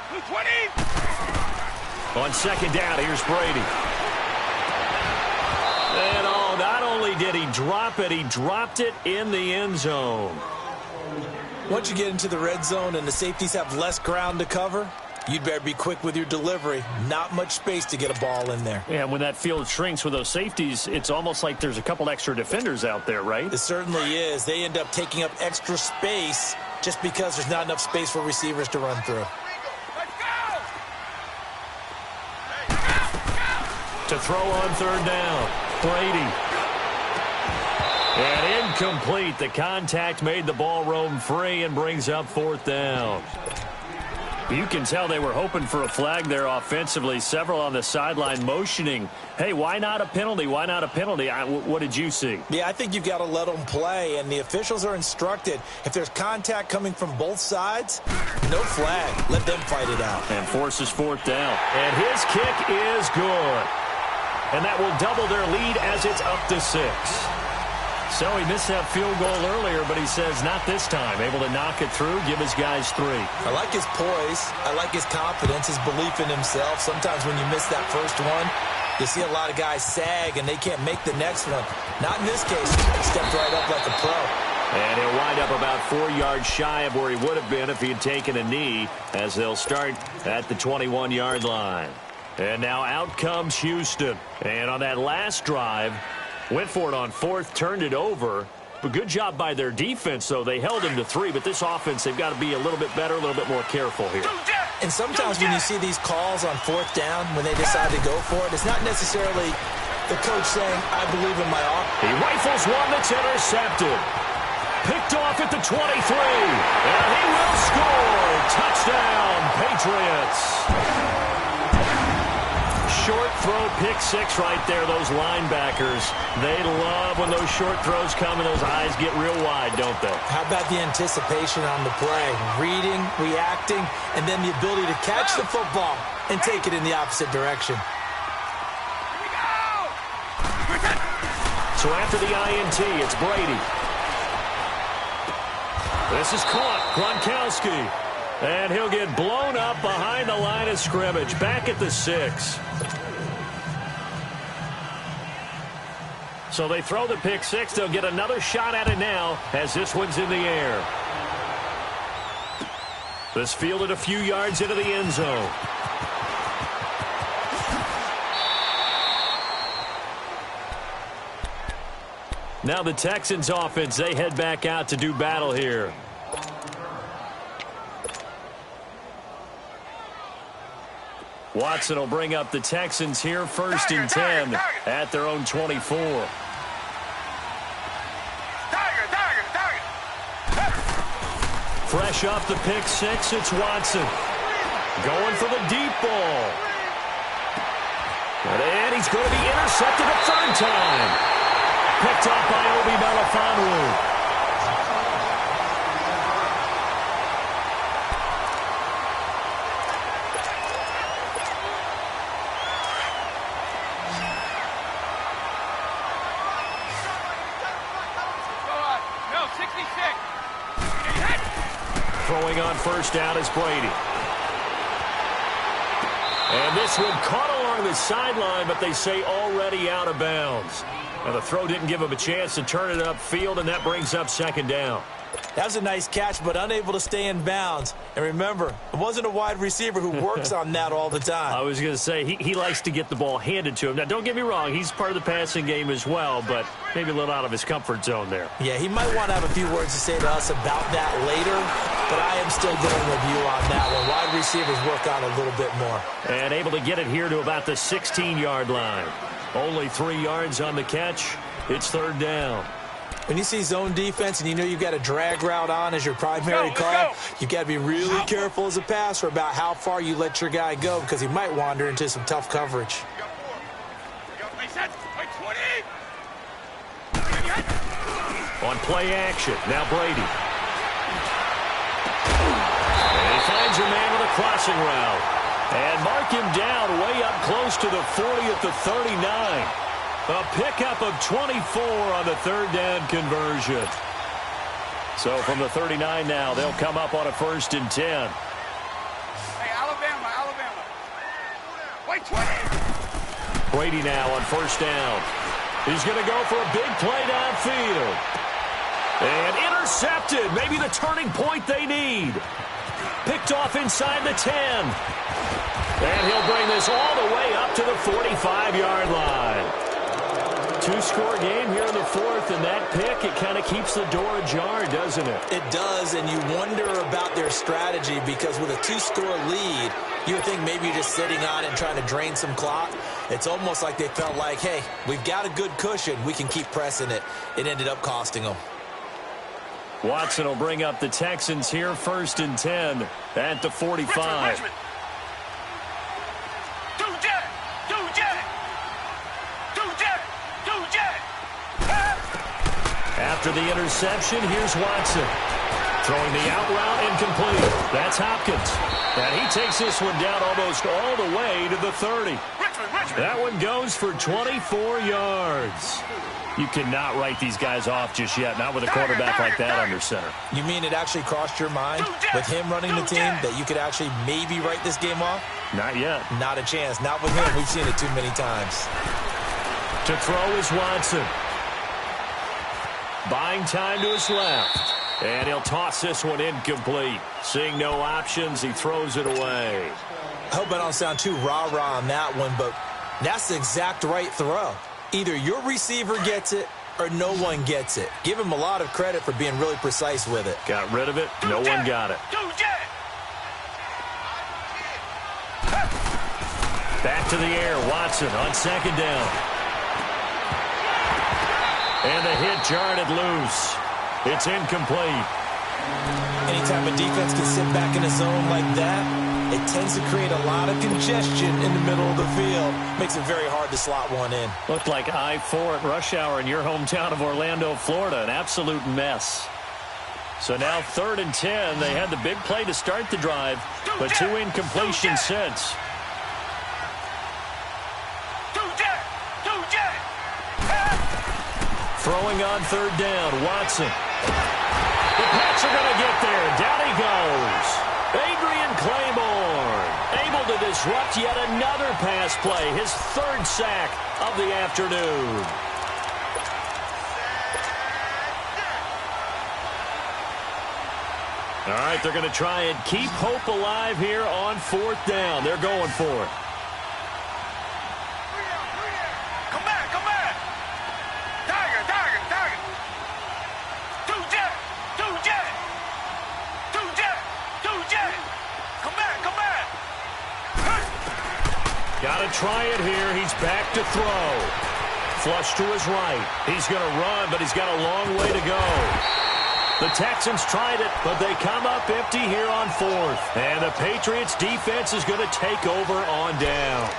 220. On second down, here's Brady. And not only did he drop it, he dropped it in the end zone. Once you get into the red zone and the safeties have less ground to cover, you'd better be quick with your delivery. Not much space to get a ball in there. Yeah, when that field shrinks with those safeties, it's almost like there's a couple extra defenders out there, right? It certainly is. They end up taking up extra space just because there's not enough space for receivers to run through. To throw on third down, Brady. And incomplete. The contact made the ball roam free and brings up fourth down. You can tell they were hoping for a flag there offensively. Several on the sideline motioning, hey, why not a penalty? Why not a penalty? What did you see? Yeah, I think you've got to let them play, and the officials are instructed. If there's contact coming from both sides, no flag. Let them fight it out. And forces fourth down. And his kick is good. And that will double their lead as it's up to 6. So he missed that field goal earlier, but he says not this time. Able to knock it through, give his guys 3. I like his poise. I like his confidence, his belief in himself. Sometimes when you miss that first one, you see a lot of guys sag, and they can't make the next one. Not in this case. He stepped right up like a pro. And he'll wind up about 4 yards shy of where he would have been if he had taken a knee, as they'll start at the 21-yard line. And now out comes Houston. And on that last drive, went for it on fourth, turned it over. But good job by their defense, though. They held him to 3, but this offense, they've got to be a little bit better, a little bit more careful here. And sometimes when you see these calls on fourth down, when they decide to go for it, it's not necessarily the coach saying, I believe in my offense. He rifles one that's intercepted. Picked off at the 23. And he will score. Touchdown, Patriots. Short throw, pick 6 right there. Those linebackers, they love when those short throws come and those eyes get real wide, don't they? How about the anticipation on the play? Reading, reacting, and then the ability to catch the football and take it in the opposite direction. So after the INT, it's Brady. This is caught. Gronkowski. And he'll get blown up behind the line of scrimmage. Back at the 6. So they throw the pick 6. They'll get another shot at it now as this one's in the air. This fielded a few yards into the end zone. Now the Texans offense, they head back out to do battle here. Watson will bring up the Texans here, 1st and 10 at their own 24. Fresh off the pick 6, it's Watson. Going for the deep ball. And he's going to be intercepted a 3rd time. Picked up by Obi Melifonwu. Throwing on first down is Brady. And this one caught along the sideline, but they say already out of bounds. Now the throw didn't give him a chance to turn it upfield, and that brings up 2nd down. That was a nice catch, but unable to stay in bounds. And remember, it wasn't a wide receiver who works on that all the time. I was going to say, he likes to get the ball handed to him. Now, don't get me wrong, he's part of the passing game as well, but maybe a little out of his comfort zone there. Yeah, he might want to have a few words to say to us about that later, but I am still going with you on that one. Wide receivers work on a little bit more. And able to get it here to about the 16-yard line. Only 3 yards on the catch. It's third down. When you see zone defense and you know you've got a drag route on as your primary call, you've got to be really careful as a passer about how far you let your guy go because he might wander into some tough coverage. On play action, now Brady. And he finds a man with a crossing route. And mark him down way up close to the 40 at the 39. A pickup of 24 on the third down conversion. So from the 39 now, they'll come up on a 1st and 10. Hey, Alabama. Wait, 20. Brady now on 1st down. He's going to go for a big play downfield. And intercepted. Maybe the turning point they need. Picked off inside the 10. And he'll bring this all the way up to the 45-yard line. 2-score game here in the 4th, and that pick, it kind of keeps the door ajar, doesn't it? It does, and you wonder about their strategy because with a 2-score lead, you would think maybe you're just sitting on it and trying to drain some clock. It's almost like they felt like, hey, we've got a good cushion. We can keep pressing it. It ended up costing them. Watson will bring up the Texans here, 1st and 10 at the 45. Richmond. After the interception, here's Watson. Throwing the out route incomplete. That's Hopkins. And he takes this one down almost all the way to the 30. That one goes for 24 yards. You cannot write these guys off just yet, not with a quarterback like that under center. You mean it actually crossed your mind with him running the team that you could actually maybe write this game off? Not yet. Not a chance. Not with him. We've seen it too many times. To throw is Watson. Buying time to his left. And he'll toss this one incomplete. Seeing no options, he throws it away. I hope I don't sound too rah-rah on that one, but that's the exact right throw. Either your receiver gets it or no one gets it. Give him a lot of credit for being really precise with it. Got rid of it. No one got it. Back to the air. Watson on 2nd down. And the hit jarred it loose. It's incomplete. Anytime a defense can sit back in a zone like that, it tends to create a lot of congestion in the middle of the field. Makes it very hard to slot one in. Looked like I-4 at rush hour in your hometown of Orlando, Florida. An absolute mess. So now 3rd and 10. They had the big play to start the drive, but 2 incompletions since. Throwing on 3rd down, Watson. The Pats are going to get there. Down he goes. Adrian Claiborne able to disrupt yet another pass play. His 3rd sack of the afternoon. All right, they're going to try and keep hope alive here on 4th down. They're going for it. Got to try it here. He's back to throw. Flush to his right. He's going to run, but he's got a long way to go. The Texans tried it, but they come up empty here on 4th. And the Patriots defense is going to take over on down.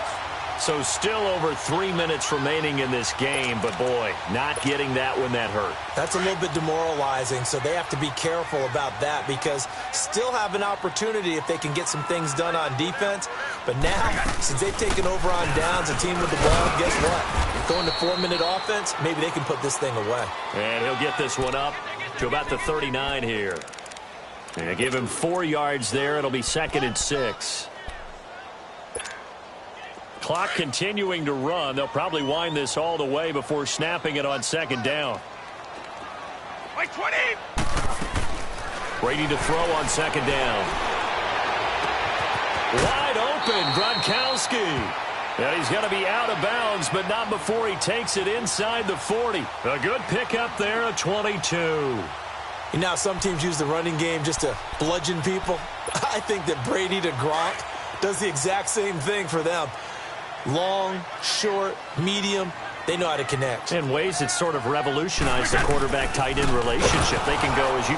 So still over 3 minutes remaining in this game, but boy, not getting that when that hurt. That's a little bit demoralizing, so they have to be careful about that because still have an opportunity if they can get some things done on defense. But now, since they've taken over on downs, a team with the ball, guess what? Going to 4-minute offense, maybe they can put this thing away. And he'll get this one up to about the 39 here. And give him 4 yards there. It'll be 2nd and 6. Clock continuing to run. They'll probably wind this all the way before snapping it on 2nd down. Wait, 20. Brady to throw on 2nd down. Wide open, Gronkowski. Yeah, he's going to be out of bounds, but not before he takes it inside the 40. A good pickup there, a 22. You know, some teams use the running game just to bludgeon people. I think that Brady to Gronk does the exact same thing for them. Long, short, medium. They know how to connect. In ways that sort of revolutionized the quarterback-tight end relationship. They can go as you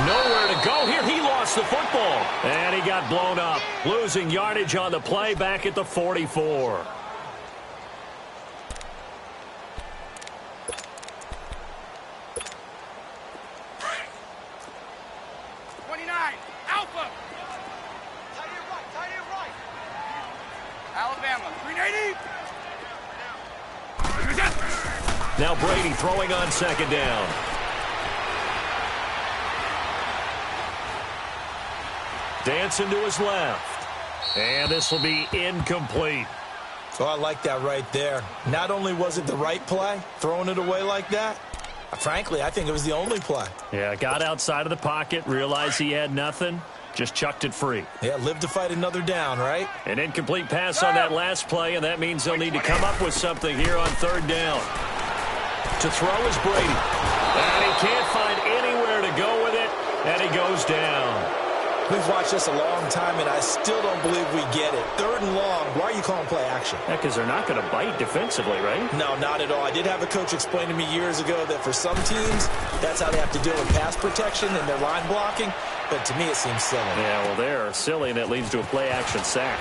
nowhere to go. Here he lost the football. And he got blown up. Losing yardage on the play back at the 44. Now Brady throwing on second down. Dancing to his left. And this will be incomplete. So I like that right there. Not only was it the right play, throwing it away like that, frankly, I think it was the only play. Yeah, got outside of the pocket, realized he had nothing, just chucked it free. Yeah, live to fight another down, right? An incomplete pass on that last play, and that means they'll need to come up with something here on third down. To throw is Brady. And he can't find anywhere to go with it, and he goes down. We've watched this a long time, and I still don't believe we get it. Third and long, why are you calling play action? Yeah, because they're not going to bite defensively, right? No, not at all. I did have a coach explain to me years ago that for some teams, that's how they have to deal with pass protection and their line blocking. But to me, it seems silly. Yeah, well, they're silly, and it leads to a play-action sack.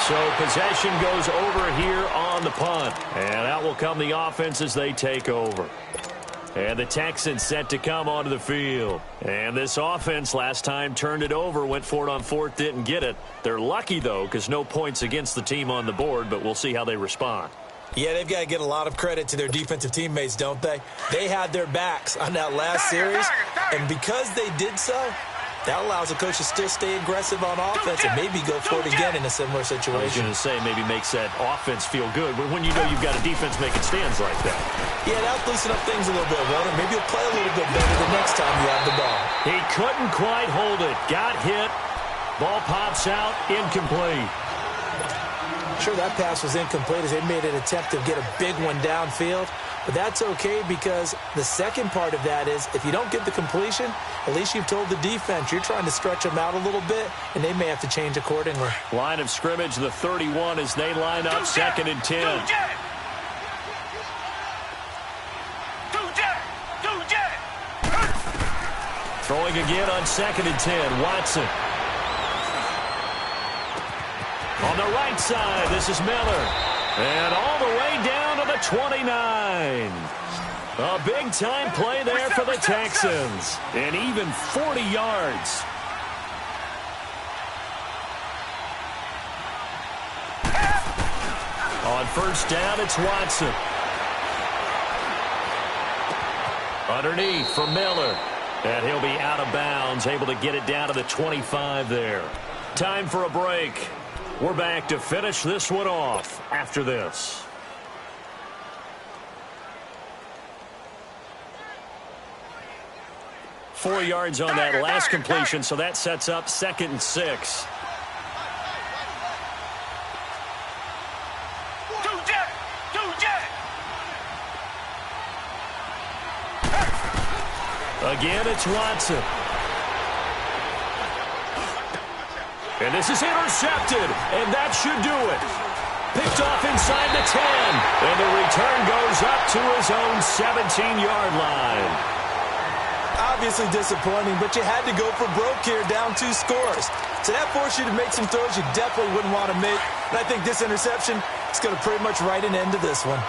So possession goes over here on the punt. And out will come the offense as they take over. And the Texans set to come onto the field. And this offense last time turned it over, went for it on fourth, didn't get it. They're lucky, though, because no points against the team on the board, but we'll see how they respond. Yeah, they've got to get a lot of credit to their defensive teammates, don't they? They had their backs on that last series, and because they did so, that allows a coach to still stay aggressive on offense and maybe go for it again in a similar situation. I was going to say maybe makes that offense feel good when you know you've got a defense making stands like that. Yeah, that'll loosen up things a little bit, Walter. Maybe you'll play a little bit better the next time you have the ball. He couldn't quite hold it. Got hit. Ball pops out. Incomplete. Sure, that pass was incomplete as they made an attempt to get a big one downfield. But that's okay because the second part of that is if you don't get the completion, at least you've told the defense you're trying to stretch them out a little bit, and they may have to change accordingly. Line of scrimmage, the 31 as they line up second and 10. Throwing again on second and 10, Watson. On the right side, this is Miller. And all the way down to the 29. A big-time play there for the Texans. And even 40 yards. On first down, it's Watson. Underneath for Miller. And he'll be out of bounds, able to get it down to the 25 there. Time for a break. We're back to finish this one off after this. Four yards on that last completion, so that sets up second and 6. Again, it's Watson. And this is intercepted, and that should do it. Picked off inside the 10, and the return goes up to his own 17-yard line. Obviously disappointing, but you had to go for broke here, down 2 scores. So that forced you to make some throws you definitely wouldn't want to make. And I think this interception is going to pretty much write an end to this one.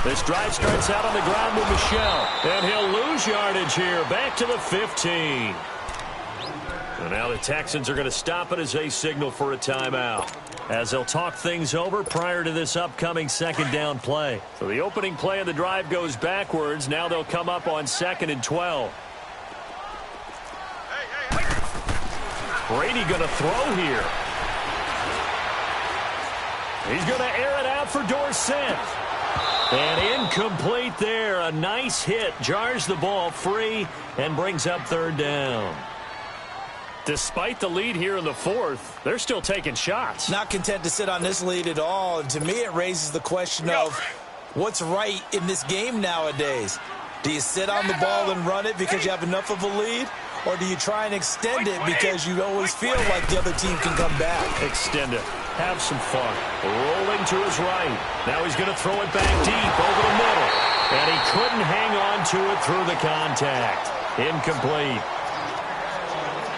This drive starts out on the ground with Michel, and he'll lose yardage here, back to the 15. And now the Texans are going to stop it as they signal for a timeout, as they'll talk things over prior to this upcoming second down play. So the opening play of the drive goes backwards. Now they'll come up on second and 12. Brady going to throw here. He's going to air it out for Dorsett. And incomplete there. A nice hit. Jars the ball free and brings up third down. Despite the lead here in the fourth, they're still taking shots. Not content to sit on this lead at all. And to me, it raises the question of what's right in this game nowadays. Do you sit on the ball and run it because you have enough of a lead? or do you try and extend it because you always feel like the other team can come back? Extend it. Have some fun. Rolling to his right. Now he's going to throw it back deep over the middle. And he couldn't hang on to it through the contact. Incomplete.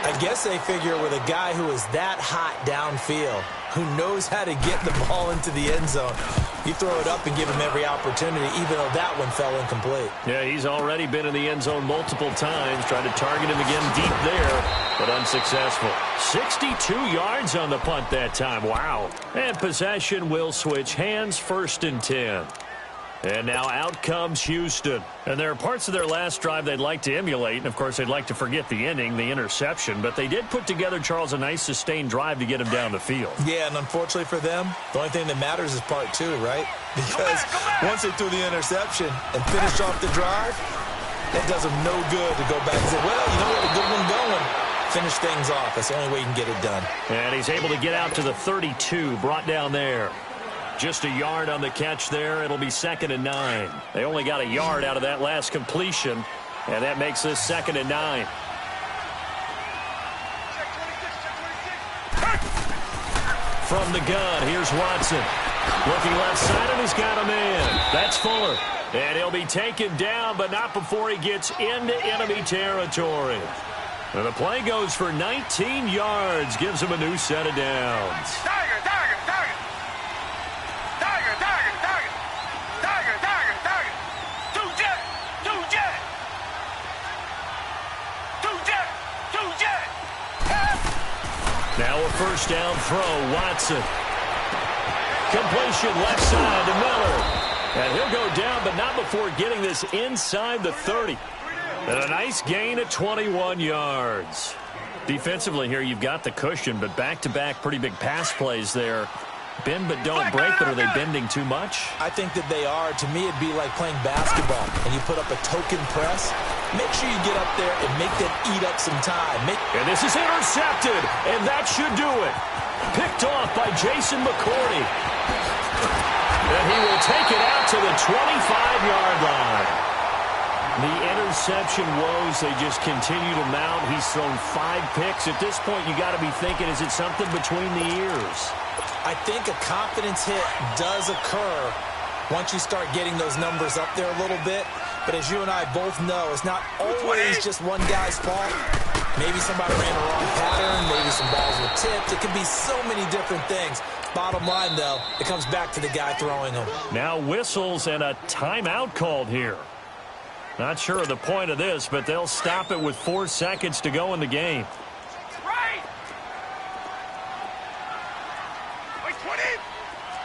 I guess they figure with a guy who is that hot downfield, who knows how to get the ball into the end zone, you throw it up and give him every opportunity, even though that one fell incomplete. Yeah, he's already been in the end zone multiple times, tried to target him again deep there, but unsuccessful. 62 yards on the punt that time. Wow. And possession will switch hands, 1st and 10. And now out comes Houston. And there are parts of their last drive they'd like to emulate. And, of course, they'd like to forget the ending, the interception. But they did put together, Charles, a nice sustained drive to get him down the field. Yeah, and unfortunately for them, the only thing that matters is part 2, right? Because once they threw the interception and finished off the drive, that does them no good to go back and say, well, you know what, a good one going. Finish things off. That's the only way you can get it done. And he's able to get out to the 32, brought down there. Just a yard on the catch there. It'll be 2nd and 9. They only got a yard out of that last completion, and that makes this 2nd and 9. From the gun, here's Watson. Looking left side, and he's got a man. That's Fuller. And he'll be taken down, but not before he gets into enemy territory. And the play goes for 19 yards, gives him a new set of downs. Tiger, Tiger, Tiger. Tiger, Tiger, Tiger. Tiger, Tiger, Tiger. 2 jet, 2 jet. 2 jet, 2 jet. Now a 1st down throw, Watson. Completion left side to Miller. And he'll go down, but not before getting this inside the 30. And a nice gain at 21 yards. Defensively here, you've got the cushion, but back-to-back pretty big pass plays there. Bend but don't break, but are they bending too much? I think that they are. To me, it'd be like playing basketball, and you put up a token press. Make sure you get up there and make them eat up some time. And this is intercepted, and that should do it. Picked off by Jason McCourty. And he will take it out to the 25-yard line. The interception woes, they just continue to mount. He's thrown 5 picks. At this point, you got to be thinking, is it something between the ears? I think a confidence hit does occur once you start getting those numbers up there a little bit. But as you and I both know, it's not always just one guy's fault. Maybe somebody ran the wrong pattern. Maybe some balls were tipped. It could be so many different things. Bottom line, though, it comes back to the guy throwing them. Now whistles and a timeout called here. Not sure of the point of this, but they'll stop it with 4 seconds to go in the game. Right. Wait 20.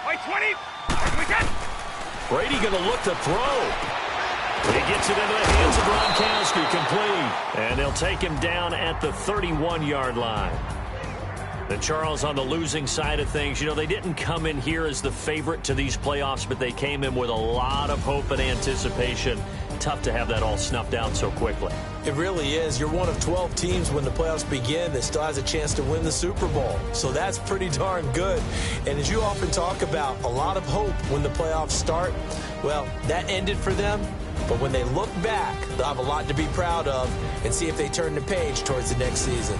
Wait 20. We got. Brady going to look to throw. He gets it into the hands of Gronkowski, complete. And they'll take him down at the 31-yard line. The Charles on the losing side of things, you know, they didn't come in here as the favorite to these playoffs, but they came in with a lot of hope and anticipation. Tough to have that all snuffed out so quickly. It really is. You're one of 12 teams when the playoffs begin that still has a chance to win the Super Bowl. So that's pretty darn good. And as you often talk about, a lot of hope when the playoffs start. Well, that ended for them. But when they look back, they'll have a lot to be proud of and see if they turn the page towards the next season.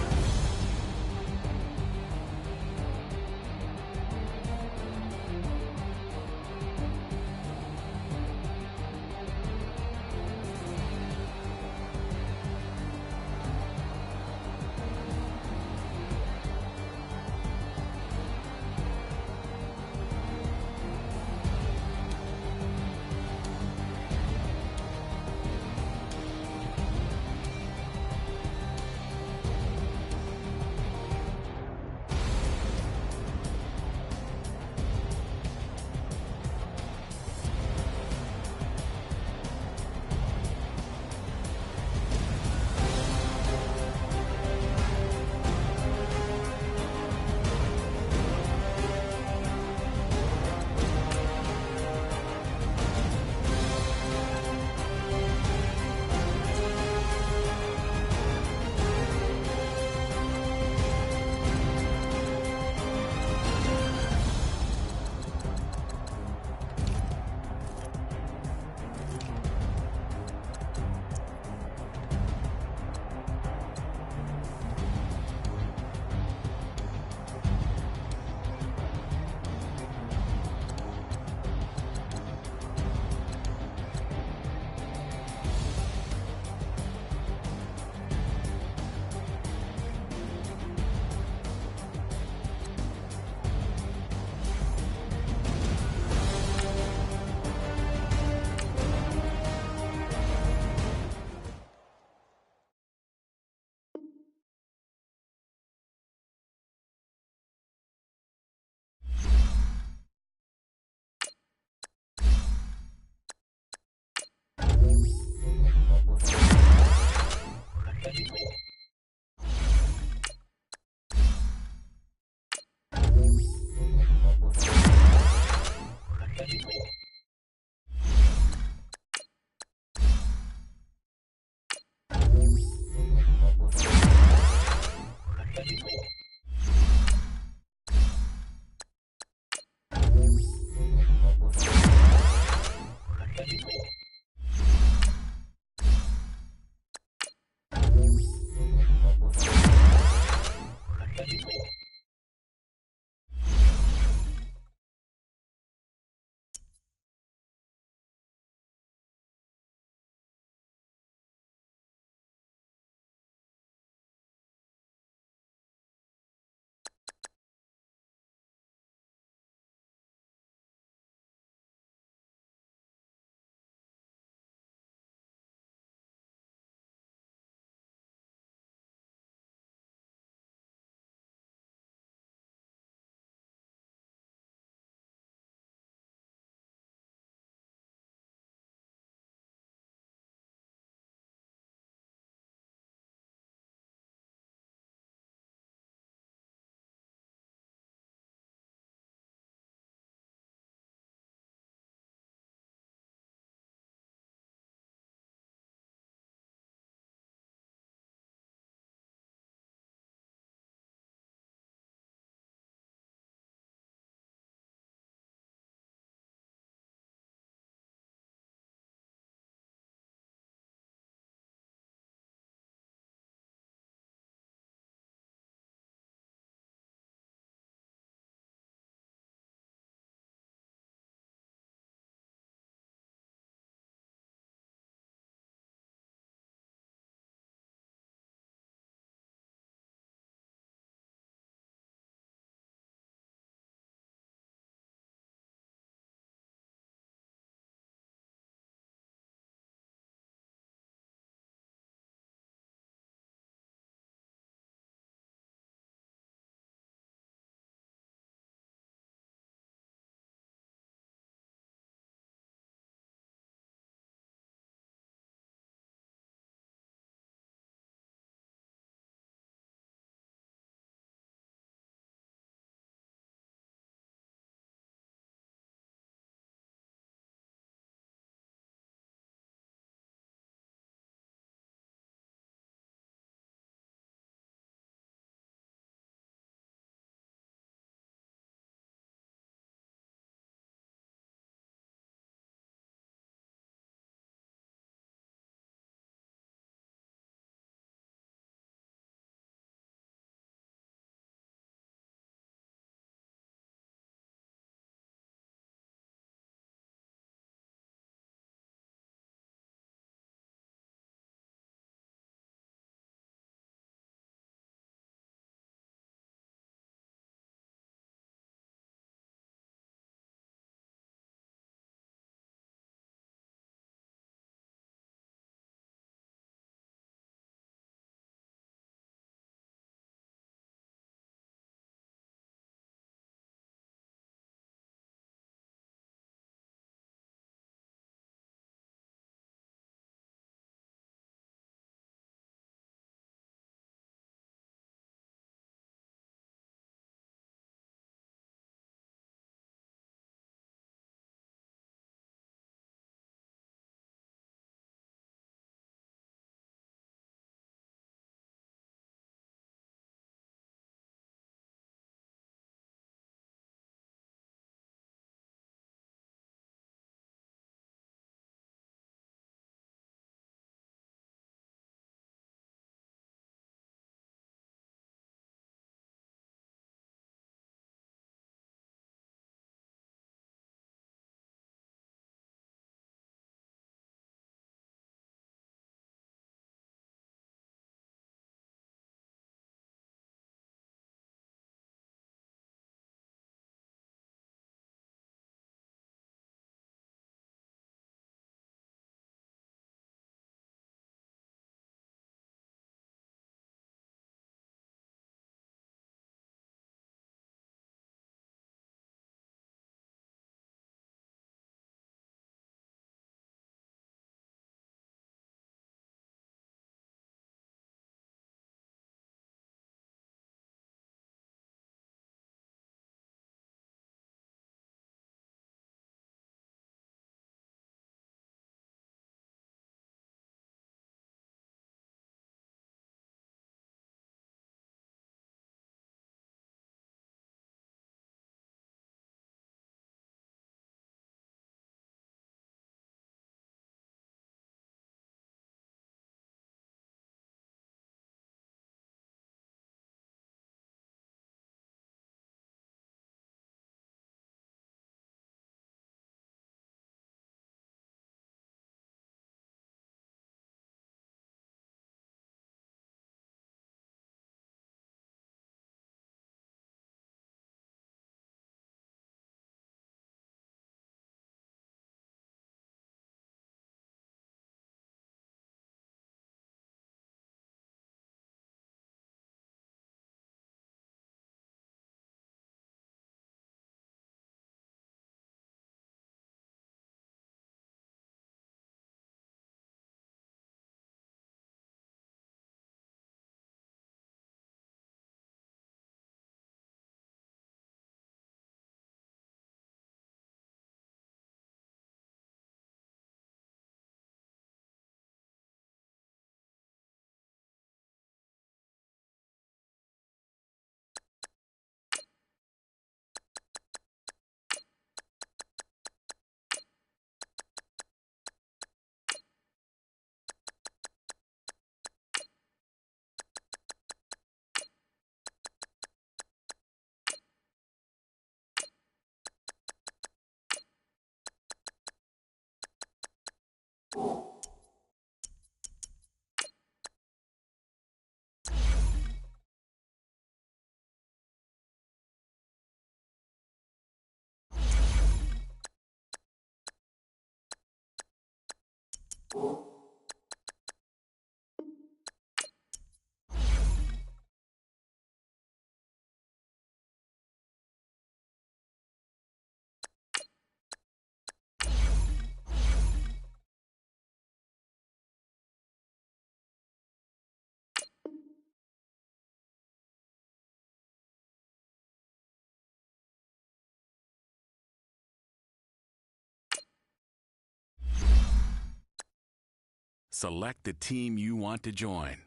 Select the team you want to join.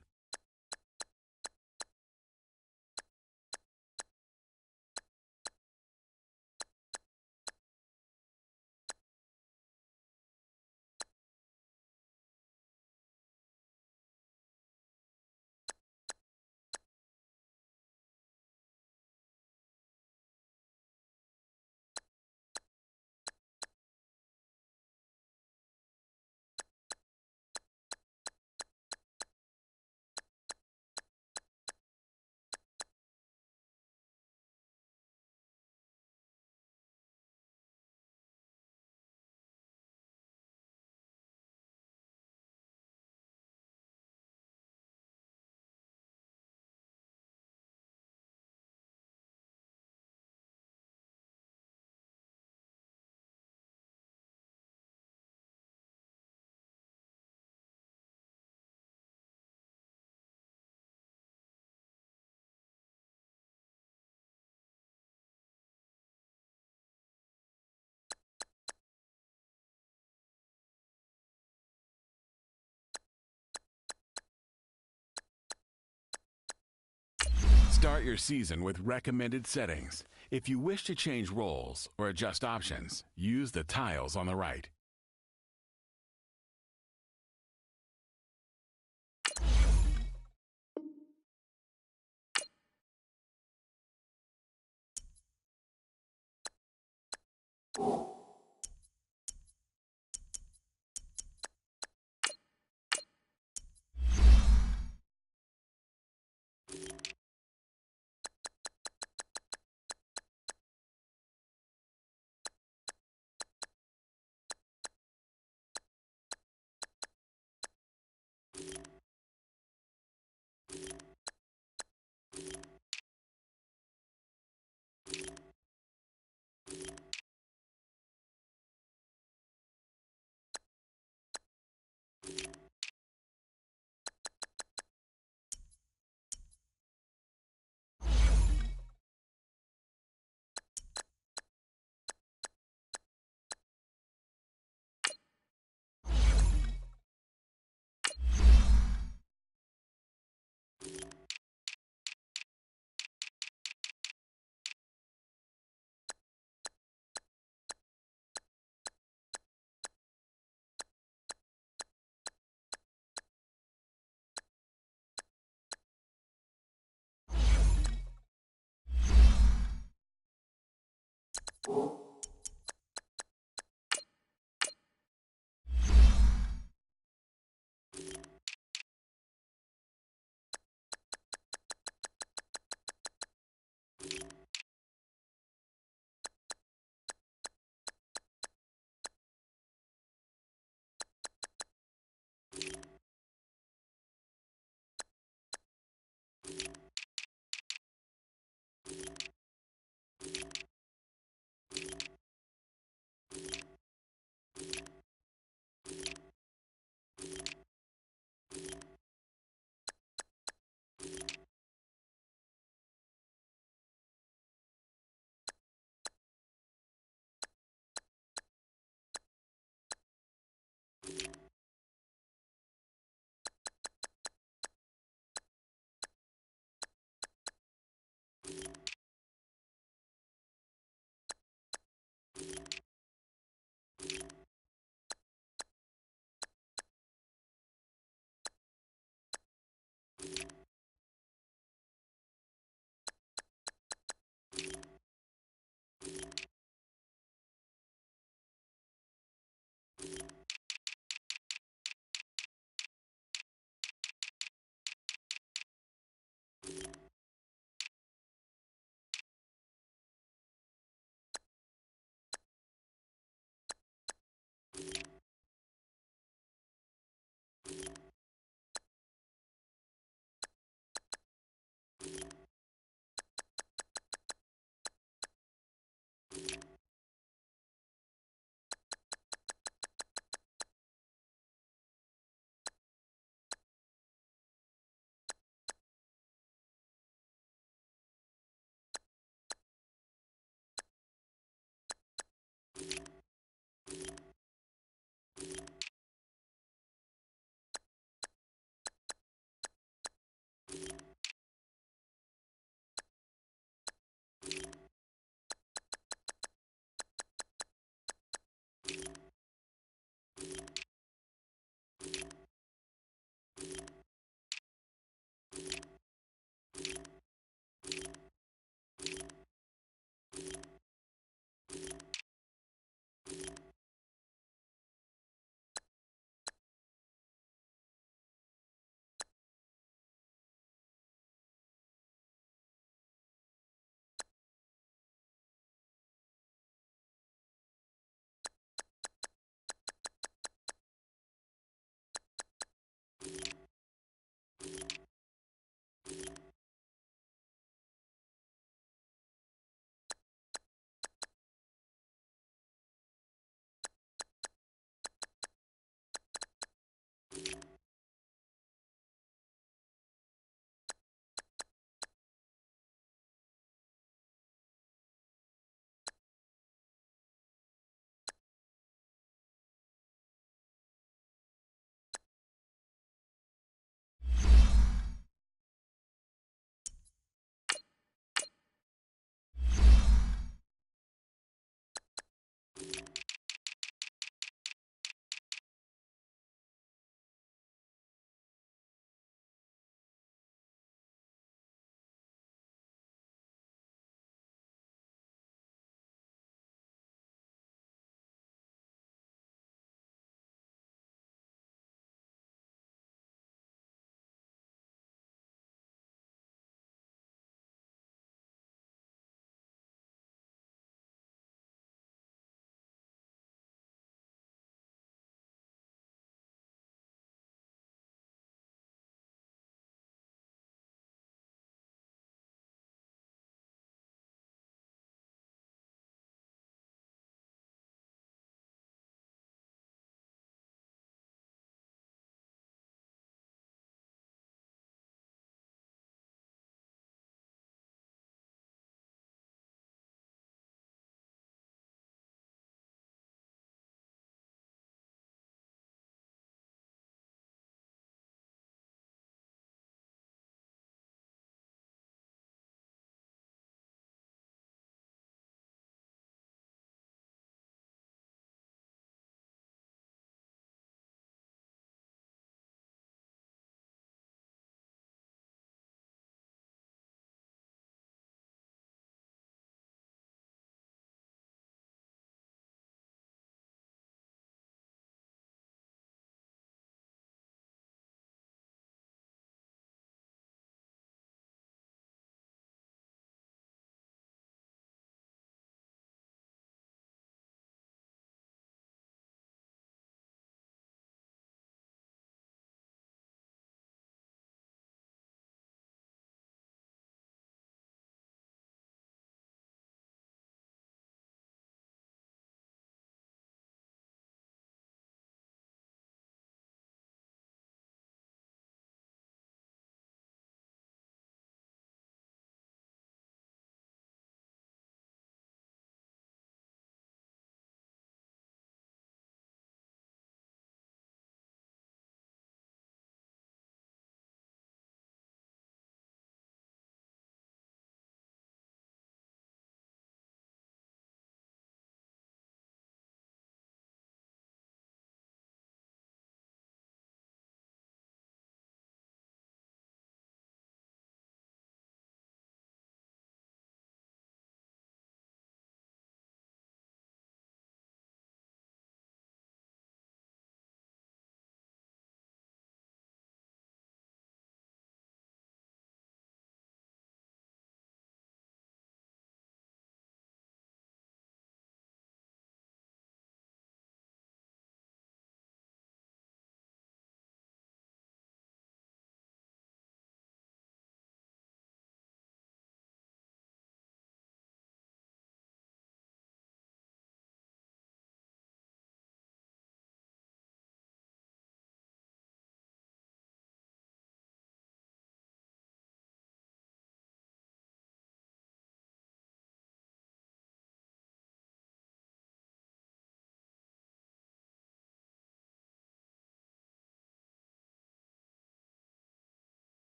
Start your season with recommended settings. If you wish to change roles or adjust options, use the tiles on the right.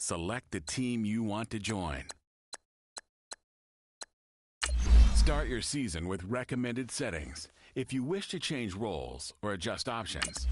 Select the team you want to join. Start your season with recommended settings. If you wish to change roles or adjust options,